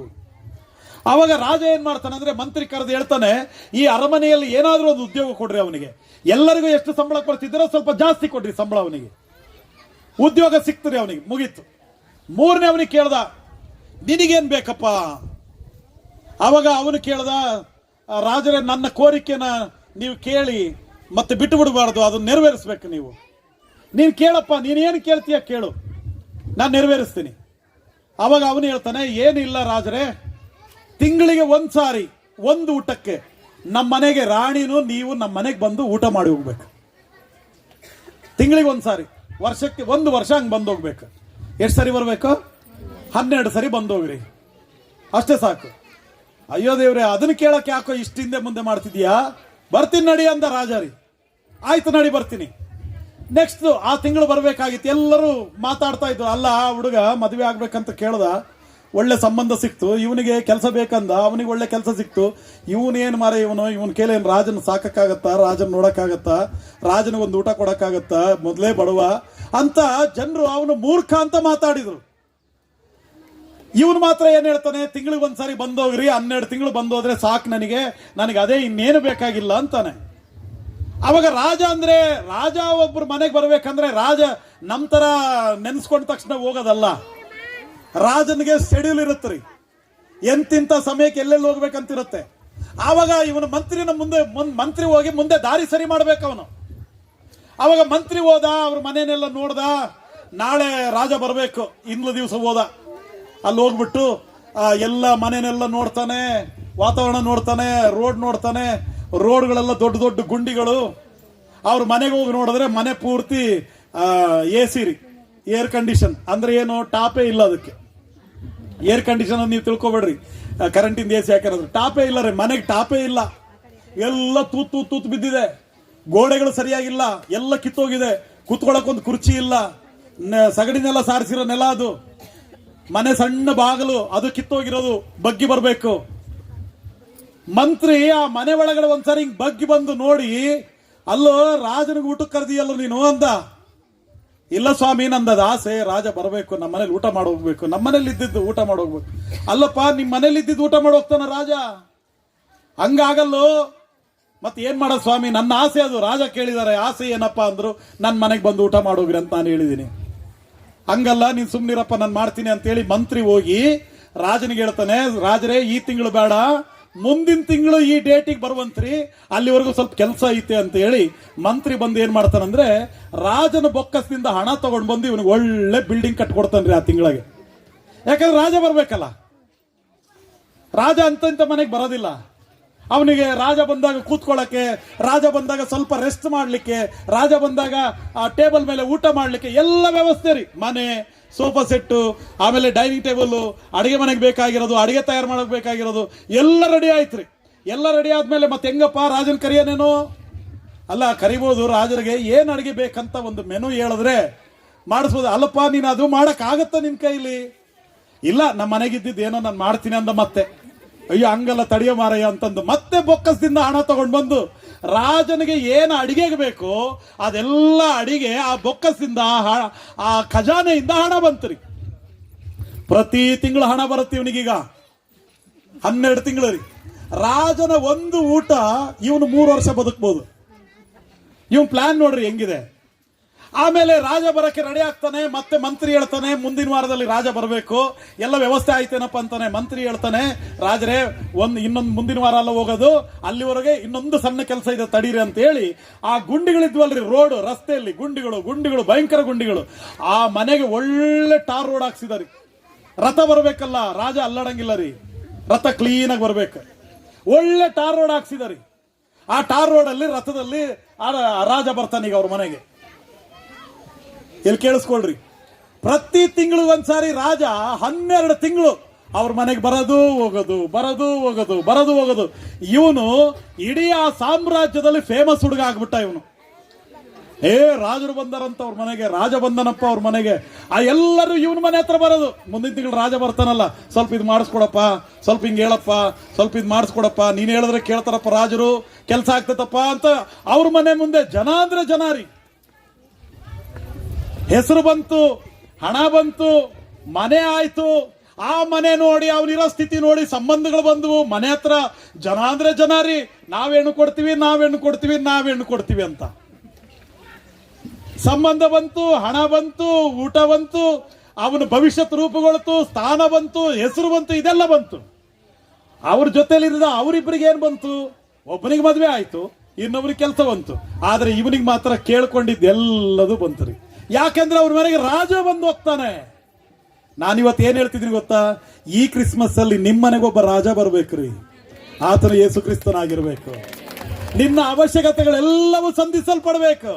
ಅವಾಗ ರಾಜ ಏನ್ ಮಾಡ್ತಾನೆ ಅಂದ್ರೆ ಮಂತ್ರಿ ಕರೆದು ಹೇಳ್ತಾನೆ, ಈ ಅರಮನೆಯಲ್ಲಿ ಏನಾದ್ರೂ ಒಂದು ಉದ್ಯೋಗ ಕೊಡ್ರಿ ಅವನಿಗೆ, ಎಲ್ಲರಿಗೂ ಎಷ್ಟು ಸಂಬಳ ಕೊಡ್ತಿದ್ದೀರೋ ಸ್ವಲ್ಪ ಜಾಸ್ತಿ ಕೊಡ್ರಿ ಸಂಬಳ ಅವನಿಗೆ. ಉದ್ಯೋಗ ಸಿಕ್ತರಿ ಅವನಿಗೆ, ಮುಗೀತು. ಮೂರನೇ ಅವನಿಗೆ ಕೇಳ್ದ, ನಿನಗೇನ್ ಬೇಕಪ್ಪ? ಅವಾಗ ಅವನು ಕೇಳ್ದ, ರಾಜರೇ ನನ್ನ ಕೋರಿಕೆನ ನೀವು ಕೇಳಿ ಮತ್ತೆ ಬಿಟ್ಟು ಬಿಡಬಾರ್ದು, ಅದನ್ನ ನೆರವೇರಿಸ್ಬೇಕು ನೀನು ಕೇಳಪ್ಪ, ನೀನೇನು ಕೇಳ್ತೀಯ ಕೇಳು, ನಾನು ನೆರವೇರಿಸ್ತೀನಿ. ಅವಾಗ ಅವನು ಹೇಳ್ತಾನೆ, ಏನಿಲ್ಲ ರಾಜರೇ, ತಿಂಗಳಿಗೆ ಒಂದ್ಸಾರಿ ಒಂದು ಊಟಕ್ಕೆ ನಮ್ಮ ಮನೆಗೆ ರಾಣಿನೂ ನೀವು ನಮ್ಮ ಮನೆಗೆ ಬಂದು ಊಟ ಮಾಡಿ ಹೋಗ್ಬೇಕು. ತಿಂಗಳಿಗೆ ಒಂದ್ಸಾರಿ, ವರ್ಷಕ್ಕೆ ಒಂದು ವರ್ಷ ಹಂಗೆ ಬಂದು ಹೋಗ್ಬೇಕು. ಎಷ್ಟು ಸರಿ ಬರ್ಬೇಕು? 12 ಸರಿ ಬಂದೋಗ್ರಿ, ಅಷ್ಟೇ ಸಾಕು. ಅಯ್ಯೋ ದೇವ್ರೆ, ಅದನ್ನ ಕೇಳಕ್ಕೆ ಯಾಕೋ ಇಷ್ಟ ಹಿಂದೆ ಮುಂದೆ ಮಾಡ್ತಿದ್ಯಾ? ಬರ್ತೀನಿ ನಡಿ ಅಂದ ರಾಜಾರಿ. ಆಯ್ತು ನಡಿ ಬರ್ತೀನಿ. ನೆಕ್ಸ್ಟ್ ಆ ತಿಂಗಳು ಬರ್ಬೇಕಾಗಿತ್ತು. ಎಲ್ಲರೂ ಮಾತಾಡ್ತಾ ಇದ್ರು, ಅಲ್ಲ ಹುಡುಗ ಮದುವೆ ಆಗ್ಬೇಕಂತ ಕೇಳ್ದ, ಒಳ್ಳೆ ಸಂಬಂಧ ಸಿಕ್ತು, ಇವನಿಗೆ ಕೆಲಸ ಬೇಕಂದ, ಅವನಿಗೆ ಒಳ್ಳೆ ಕೆಲಸ ಸಿಕ್ತು, ಇವನೇನ್ ಮಾರ ಇವನ್ ಕೇಳಿ ರಾಜನ ಸಾಕಕ್ಕಾಗತ್ತಾ, ರಾಜನ್ ನೋಡಕ್ಕಾಗತ್ತಾ, ರಾಜನಿಗೊಂದು ಊಟ ಕೊಡಕ್ಕಾಗತ್ತಾ, ಮೊದಲೇ ಬಡವ ಅಂತ ಜನರು ಅವನು ಮೂರ್ಖ ಅಂತ ಮಾತಾಡಿದ್ರು. ಇವನು ಮಾತ್ರ ಏನ್ ಹೇಳ್ತಾನೆ, ತಿಂಗಳಿಗೆ ಒಂದ್ಸಾರಿ ಬಂದೋಗ್ರಿ, 12 ತಿಂಗಳು ಬಂದೋದ್ರೆ ಸಾಕು ನನಗೆ ಅದೇ ಇನ್ನೇನು ಬೇಕಾಗಿಲ್ಲ ಅಂತಾನೆ. ಅವಾಗ ರಾಜ ಒಬ್ರು ಮನೆಗೆ ಬರ್ಬೇಕಂದ್ರೆ ರಾಜ ನಮ್ ತರ ನೆನ್ಸ್ಕೊಂಡ ತಕ್ಷಣ ಹೋಗೋದಲ್ಲ. ರಾಜನಿಗೆ ಶೆಡ್ಯೂಲ್ ಇರುತ್ತೆ, ಎಂತಿಂತ ಸಮಯಕ್ಕೆ ಎಲ್ಲೆಲ್ಲಿ ಹೋಗ್ಬೇಕಂತಿರುತ್ತೆ. ಆವಾಗ ಇವನು ಮಂತ್ರಿ ಹೋಗಿ ಮುಂದೆ ದಾರಿ ಸರಿ ಮಾಡ್ಬೇಕು ಅವನು. ಅವಾಗ ಮಂತ್ರಿ ಹೋದ, ಅವ್ರ ಮನೆಯನ್ನೆಲ್ಲ ನೋಡ್ದ, ನಾಳೆ ರಾಜ ಬರ್ಬೇಕು, ಇಂದ್ಲ ದಿವಸ ಹೋದ. ಅಲ್ಲಿ ಹೋಗ್ಬಿಟ್ಟು ಎಲ್ಲ ಮನೆಯನ್ನೆಲ್ಲ ನೋಡ್ತಾನೆ, ವಾತಾವರಣ ನೋಡ್ತಾನೆ, ರೋಡ್ ನೋಡ್ತಾನೆ. ರೋಡ್ಗಳೆಲ್ಲ ದೊಡ್ಡ ದೊಡ್ಡ ಗುಂಡಿಗಳು. ಅವ್ರ ಮನೆಗೆ ಹೋಗಿ ನೋಡಿದ್ರೆ ಮನೆ ಪೂರ್ತಿ AC ರೀ, ಏರ್ ಕಂಡೀಷನ್. ಅಂದ್ರೆ ಏನು, ಟಾಪೇ ಇಲ್ಲ ಅದಕ್ಕೆ. ಏರ್ ಕಂಡೀಷನ್ ನೀವು ತಿಳ್ಕೊಬೇಡ್ರಿ, ಕರೆಂಟಿಂದ AC ಹಾಕಿರೋದು. ಟಾಪೇ ಇಲ್ಲ ರೀ, ಮನೆಗೆ ಟಾಪೇ ಇಲ್ಲ. ಎಲ್ಲ ತೂತ್ ಬಿದ್ದಿದೆ, ಗೋಡೆಗಳು ಸರಿಯಾಗಿಲ್ಲ, ಎಲ್ಲ ಕಿತ್ತೋಗಿದೆ, ಕೂತ್ಕೊಳ್ಳಕ್ ಒಂದು ಕುರ್ಚಿ ಇಲ್ಲ, ಸಗಡಿನೆಲ್ಲ ಸಾರಿಸಿರೋ ನೆಲ ಅದು. ಮನೆ ಸಣ್ಣ ಬಾಗಿಲು ಅದು ಕಿತ್ತೋಗಿರೋದು, ಬಗ್ಗಿ ಬರ್ಬೇಕು. ಮಂತ್ರಿ ಆ ಮನೆ ಒಳಗಡೆ ಒಂದ್ಸರಿ ಹಿಂಗ್ ಬಗ್ಗಿ ಬಂದು ನೋಡಿ, ಅಲ್ಲೋ ರಾಜನಿಗೆ ಊಟಕ್ಕೆ ಕರೆದಿಯಲ್ಲ ನೀನು ಅಂದ. ಇಲ್ಲ ಸ್ವಾಮಿ, ನಂದದ ಆಸೆ, ರಾಜ ಬರಬೇಕು, ನಮ್ಮ ಮನೇಲಿ ಊಟ ಮಾಡಿ ಹೋಗ್ಬೇಕು, ನಮ್ಮ ಮನೇಲಿ ಇದ್ದಿದ್ದು ಊಟ ಮಾಡಿ ಹೋಗ್ಬೇಕು. ಅಲ್ಲಪ್ಪ, ನಿಮ್ ಮನೇಲಿ ಇದ್ದಿದ್ದು ಊಟ ಮಾಡಿ ಹೋಗ್ತಾನ ರಾಜ? ಹಂಗಾಗಲ್ಲೋ. ಮತ್ತೆ ಏನ್ ಮಾಡೋದು ಸ್ವಾಮಿ, ನನ್ನ ಆಸೆ ಅದು, ರಾಜ ಕೇಳಿದಾರೆ, ಆಸೆ ಏನಪ್ಪಾ ಅಂದ್ರು, ನನ್ನ ಮನೆಗೆ ಬಂದು ಊಟ ಮಾಡೋಗ್ರಿ ಅಂತ ನಾನು ಹೇಳಿದೀನಿ. ಹಂಗಲ್ಲ, ನೀನ್ ಸುಮ್ನಿರಪ್ಪ, ನಾನು ಮಾಡ್ತೀನಿ ಅಂತೇಳಿ ಮಂತ್ರಿ ಹೋಗಿ ರಾಜನಿಗೆ ಹೇಳ್ತಾನೆ, ರಾಜರೇ ಈ ತಿಂಗಳು ಬೇಡ, ಮುಂದಿನ ತಿಂಗಳು ಈ ಡೇಟಿಗೆ ಬರುವಂತ್ರಿ, ಅಲ್ಲಿವರೆಗೂ ಸ್ವಲ್ಪ ಕೆಲಸ ಐತೆ ಅಂತ ಹೇಳಿ ಮಂತ್ರಿ ಬಂದು ಏನ್ ಮಾಡ್ತಾನಂದ್ರೆ, ರಾಜನ ಬೊಕ್ಕಸದಿಂದ ಹಣ ತಗೊಂಡ್ ಬಂದು ಇವನಿಗೆ ಒಳ್ಳೆ ಬಿಲ್ಡಿಂಗ್ ಕಟ್ಕೊಡ್ತಾನ್ರಿ ಆ ತಿಂಗಳಿಗೆ. ಯಾಕಂದ್ರೆ ರಾಜ ಬರ್ಬೇಕಲ್ಲ, ರಾಜ ಅಂತ ಮನೆಗೆ ಬರೋದಿಲ್ಲ. ಅವನಿಗೆ ರಾಜ ಬಂದಾಗ ಕೂತ್ಕೊಳ್ಳಕ್ಕೆ, ರಾಜ ಬಂದಾಗ ಸ್ವಲ್ಪ ರೆಸ್ಟ್ ಮಾಡ್ಲಿಕ್ಕೆ, ರಾಜ ಬಂದಾಗ ಆ ಟೇಬಲ್ ಮೇಲೆ ಊಟ ಮಾಡ್ಲಿಕ್ಕೆ ಎಲ್ಲ ವ್ಯವಸ್ಥೆ ರೀ. ಮನೆ, ಸೋಫಾ ಸೆಟ್ಟು, ಆಮೇಲೆ ಡೈನಿಂಗ್ ಟೇಬಲ್, ಅಡಿಗೆ ಮನೆಗೆ ಬೇಕಾಗಿರೋದು, ಅಡಿಗೆ ತಯಾರು ಮಾಡಕ್ ಬೇಕಾಗಿರೋದು ಎಲ್ಲ ರೆಡಿ ಆಯ್ತ್ರಿ. ಎಲ್ಲ ರೆಡಿ ಆದ್ಮೇಲೆ ಮತ್ತೆ ಹೆಂಗಪ್ಪ ರಾಜನ್ ಕರಿಯನೇನು? ಅಲ್ಲ, ಕರಿಬಹುದು. ರಾಜರಿಗೆ ಏನ್ ಅಡಿಗೆ ಬೇಕಂತ ಒಂದು ಮೆನು ಹೇಳಿದ್ರೆ ಮಾಡಿಸ್ಬೋದು. ಅಲ್ಲಪ್ಪ, ನೀನು ಅದು ಮಾಡಕ್ ಆಗತ್ತ ನಿನ್ ಕೈಲಿ? ಇಲ್ಲ, ನಮ್ಮ ಮನೆಗಿದ್ದಿದ್ದು ಏನೋ ನಾನು ಮಾಡ್ತೀನಿ ಅಂದ. ಮತ್ತೆ ಅಯ್ಯೋ ಹಂಗಲ್ಲ, ತಡಿಯೋ ಮಾರಯ್ಯ ಅಂತಂದು ಮತ್ತೆ ಬೊಕ್ಕಸದಿಂದ ಹಣ ತಗೊಂಡು ಬಂದು ರಾಜನಿಗೆ ಏನು ಅಡಿಗೆಗೆ ಬೇಕು ಅದೆಲ್ಲ ಅಡಿಗೆ ಆ ಬೊಕ್ಕಸದಿಂದ, ಆ ಖಜಾನೆಯಿಂದ ಹಣ ಬಂತ್ರಿ. ಪ್ರತಿ ತಿಂಗಳು ಹಣ ಬರುತ್ತೆ ಇವನಿಗೀಗ. 12 ತಿಂಗಳು ರೀ. ರಾಜನ ಒಂದು ಊಟ ಇವನು 3 ವರ್ಷ ಬದುಕಬಹುದು. ಇವನ್ ಪ್ಲಾನ್ ನೋಡ್ರಿ ಹೆಂಗಿದೆ. ಆಮೇಲೆ ರಾಜ ಬರಕ್ಕೆ ರೆಡಿ ಆಗ್ತಾನೆ. ಮತ್ತೆ ಮಂತ್ರಿ ಹೇಳ್ತಾನೆ, ಮುಂದಿನ ವಾರದಲ್ಲಿ ರಾಜ ಬರಬೇಕು, ಎಲ್ಲ ವ್ಯವಸ್ಥೆ ಆಯ್ತೇನಪ್ಪ ಅಂತಾನೆ. ಮಂತ್ರಿ ಹೇಳ್ತಾನೆ, ರಾಜರೇ ಇನ್ನೊಂದು ಮುಂದಿನ ವಾರ ಅಲ್ಲ ಹೋಗೋದು, ಅಲ್ಲಿವರೆಗೆ ಇನ್ನೊಂದು ಸಣ್ಣ ಕೆಲಸ ಇದೆ, ತಡೀರಿ ಅಂತ ಹೇಳಿ ಆ ಗುಂಡಿಗಳಿದ್ವಲ್ರಿ, ರೋಡ್ ರಸ್ತೆಯಲ್ಲಿ ಗುಂಡಿಗಳು ಭಯಂಕರ ಗುಂಡಿಗಳು. ಆ ಮನೆಗೆ ಒಳ್ಳೆ ಟಾರ್ ರೋಡ್ ಹಾಕ್ಸಿದಾರಿ. ರಥ ಬರ್ಬೇಕಲ್ಲ, ರಾಜ ಅಲ್ಲಾಡಂಗಿಲ್ಲ ರೀ, ರಥ ಕ್ಲೀನ್ ಆಗಿ ಬರ್ಬೇಕು. ಒಳ್ಳೆ ಟಾರ್ ರೋಡ್ ಹಾಕ್ಸಿದಾರಿ. ಆ ಟಾರ್ ರೋಡ್ ಅಲ್ಲಿ ರಥದಲ್ಲಿ ರಾಜ ಬರ್ತಾನೆ ಈಗ ಅವ್ರ ಮನೆಗೆ. ಇಲ್ಲಿ ಕೇಳಿಸ್ಕೊಳ್ರಿ, ಪ್ರತಿ ತಿಂಗಳು ಒಂದ್ಸಾರಿ ರಾಜ 12 ತಿಂಗಳು ಅವ್ರ ಮನೆಗೆ ಬರೋದು ಹೋಗೋದು. ಇವನು ಇಡೀ ಆ ಸಾಮ್ರಾಜ್ಯದಲ್ಲಿ ಫೇಮಸ್ ಹುಡುಗ ಆಗ್ಬಿಟ್ಟ ಇವನು. ರಾಜರು ಬಂದಾರಂತ ಅವ್ರ ಮನೆಗೆ, ರಾಜ ಬಂದನಪ್ಪ ಅವ್ರ ಮನೆಗೆ. ಆ ಎಲ್ಲರೂ ಇವನ ಮನೆ ಹತ್ರ ಬರೋದು. ಮುಂದಿನ ತಿಂಗಳು ರಾಜ ಬರ್ತಾನಲ್ಲ, ಸ್ವಲ್ಪ ಇದು ಮಾಡಿಸ್ಕೊಡಪ್ಪ, ಸ್ವಲ್ಪ ಹಿಂಗೆ ಹೇಳಪ್ಪ, ಸ್ವಲ್ಪ ಇದು ಮಾಡಿಸ್ಕೊಡಪ್ಪ, ನೀನು ಹೇಳಿದ್ರೆ ಕೇಳ್ತಾರಪ್ಪ ರಾಜರು, ಕೆಲಸ ಆಗ್ತೈತಪ್ಪ ಅಂತ ಅವ್ರ ಮನೆ ಮುಂದೆ ಜನ ಅಂದ್ರೆ ಜನ ರೀ. ಹೆಸರು ಬಂತು, ಹಣ ಬಂತು, ಮನೆ ಆಯ್ತು. ಆ ಮನೆ ನೋಡಿ, ಅವ್ರಿರೋ ಸ್ಥಿತಿ ನೋಡಿ ಸಂಬಂಧಗಳು ಬಂದವು. ಮನೆ ಹತ್ರ ಜನ ಅಂದ್ರೆ ಜನ ರೀ. ನಾವೇನು ಕೊಡ್ತೀವಿ, ನಾವೇನು ಕೊಡ್ತೀವಿ, ನಾವೇನು ಕೊಡ್ತೀವಿ ಅಂತ ಸಂಬಂಧ ಬಂತು, ಹಣ ಬಂತು, ಊಟ ಬಂತು, ಅವನ ಭವಿಷ್ಯತ್ ರೂಪುಗೊಳ್ತು, ಸ್ಥಾನ ಬಂತು, ಹೆಸರು ಬಂತು, ಇದೆಲ್ಲ ಬಂತು. ಅವ್ರ ಜೊತೆಲಿದ್ದ ಅವರಿಬ್ಬರಿಗೆ ಏನ್ ಬಂತು? ಒಬ್ಬನಿಗೆ ಮದುವೆ ಆಯ್ತು, ಇನ್ನೊಬ್ರಿಗೆ ಕೆಲಸ ಬಂತು. ಆದ್ರೆ ಇವನಿಗೆ ಮಾತ್ರ ಕೇಳ್ಕೊಂಡಿದ್ದೆಲ್ಲದು ಬಂತು ರೀ. ಯಾಕೆಂದ್ರೆ ಅವ್ರ ಮನೆಗೆ ರಾಜ ಬಂದು ಹೋಗ್ತಾನೆ. ನಾನಿವತ್ತು ಏನ್ ಹೇಳ್ತಿದ್ದೀನಿ ಗೊತ್ತಾ? ಈ ಕ್ರಿಸ್ಮಸ್ ಅಲ್ಲಿ ನಿಮ್ಮನೆಗೊಬ್ಬ ರಾಜ ಬರ್ಬೇಕ್ರಿ. ಆತನು ಯೇಸು ಕ್ರಿಸ್ತನಾಗಿರ್ಬೇಕು. ನಿನ್ನ ಅವಶ್ಯಕತೆಗಳೆಲ್ಲವೂ ಸಂಧಿಸಲ್ಪಡಬೇಕು.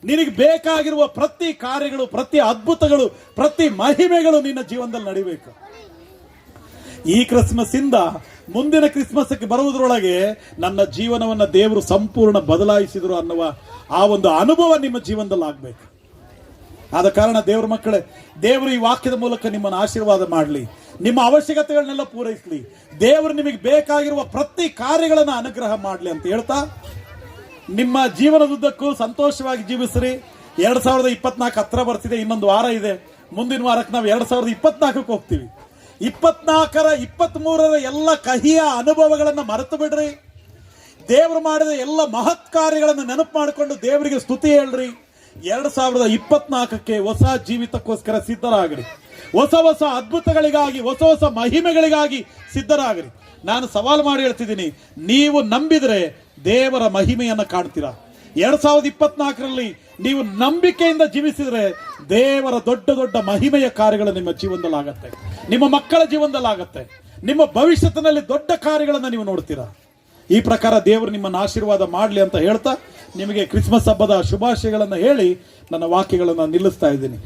ನಿನಗೆ ಬೇಕಾಗಿರುವ ಪ್ರತಿ ಕಾರ್ಯಗಳು, ಪ್ರತಿ ಅದ್ಭುತಗಳು, ಪ್ರತಿ ಮಹಿಮೆಗಳು ನಿನ್ನ ಜೀವನದಲ್ಲಿ ನಡಿಬೇಕು. ಈ ಕ್ರಿಸ್ಮಸ್ ಇಂದ ಮುಂದಿನ ಕ್ರಿಸ್ಮಸ್ಗೆ ಬರುವುದರೊಳಗೆ ನನ್ನ ಜೀವನವನ್ನ ದೇವರು ಸಂಪೂರ್ಣ ಬದಲಾಯಿಸಿದ್ರು ಅನ್ನುವ ಆ ಒಂದು ಅನುಭವ ನಿಮ್ಮ ಜೀವನದಲ್ಲಿ ಆಗ್ಬೇಕು. ಆದ ಕಾರಣ ದೇವರ ಮಕ್ಕಳೇ, ದೇವರು ಈ ವಾಕ್ಯದ ಮೂಲಕ ನಿಮ್ಮನ್ನು ಆಶೀರ್ವಾದ ಮಾಡಲಿ, ನಿಮ್ಮ ಅವಶ್ಯಕತೆಗಳನ್ನೆಲ್ಲ ಪೂರೈಸಲಿ, ದೇವರು ನಿಮಗೆ ಬೇಕಾಗಿರುವ ಪ್ರತಿ ಕಾರ್ಯಗಳನ್ನು ಅನುಗ್ರಹ ಮಾಡಲಿ ಅಂತ ಹೇಳ್ತಾ, ನಿಮ್ಮ ಜೀವನದುದ್ದಕ್ಕೂ ಸಂತೋಷವಾಗಿ ಜೀವಿಸ್ರಿ. 2024 ಹತ್ರ ಬರ್ತಿದೆ, ಇನ್ನೊಂದು ವಾರ ಇದೆ. ಮುಂದಿನ ವಾರಕ್ಕೆ ನಾವು 2024ಕ್ಕೆ ಹೋಗ್ತೀವಿ. 24ರ 23ರ ಎಲ್ಲ ಕಹಿಯ ಅನುಭವಗಳನ್ನು ಮರೆತು ಬಿಡ್ರಿ. ದೇವರು ಮಾಡಿದ ಎಲ್ಲ ಮಹತ್ ಕಾರ್ಯಗಳನ್ನು ನೆನಪು ಮಾಡಿಕೊಂಡು ದೇವರಿಗೆ ಸ್ತುತಿ ಹೇಳ್ರಿ. 2024ಕ್ಕೆ ಹೊಸ ಜೀವಿತಕ್ಕೋಸ್ಕರ ಸಿದ್ಧರಾಗ್ರಿ. ಹೊಸ ಹೊಸ ಅದ್ಭುತಗಳಿಗಾಗಿ, ಹೊಸ ಹೊಸ ಮಹಿಮೆಗಳಿಗಾಗಿ ಸಿದ್ಧರಾಗ್ರಿ. ನಾನು ಸವಾಲು ಮಾಡಿ ಹೇಳ್ತಿದ್ದೀನಿ, ನೀವು ನಂಬಿದ್ರೆ ದೇವರ ಮಹಿಮೆಯನ್ನು ಕಾಣ್ತೀರಾ. 2024ರಲ್ಲಿ ನೀವು ನಂಬಿಕೆಯಿಂದ ಜೀವಿಸಿದ್ರೆ ದೇವರ ದೊಡ್ಡ ದೊಡ್ಡ ಮಹಿಮೆಯ ಕಾರ್ಯಗಳು ನಿಮ್ಮ ಜೀವನದಲ್ಲಿ ಆಗತ್ತೆ, ನಿಮ್ಮ ಮಕ್ಕಳ ಜೀವನದಲ್ಲಿ ಆಗತ್ತೆ, ನಿಮ್ಮ ಭವಿಷ್ಯತ್ತಿನಲ್ಲಿ ದೊಡ್ಡ ಕಾರ್ಯಗಳನ್ನು ನೀವು ನೋಡ್ತೀರಾ. ಈ ಪ್ರಕಾರ ದೇವರು ನಿಮ್ಮನ್ನು ಆಶೀರ್ವಾದ ಮಾಡಲಿ ಅಂತ ಹೇಳ್ತಾ, ನಿಮಗೆ ಕ್ರಿಸ್ಮಸ್ ಹಬ್ಬದ ಶುಭಾಶಯಗಳನ್ನು ಹೇಳಿ ನನ್ನ ವಾಕ್ಯಗಳನ್ನು ನಿಲ್ಲಿಸ್ತಾ ಇದ್ದೀನಿ.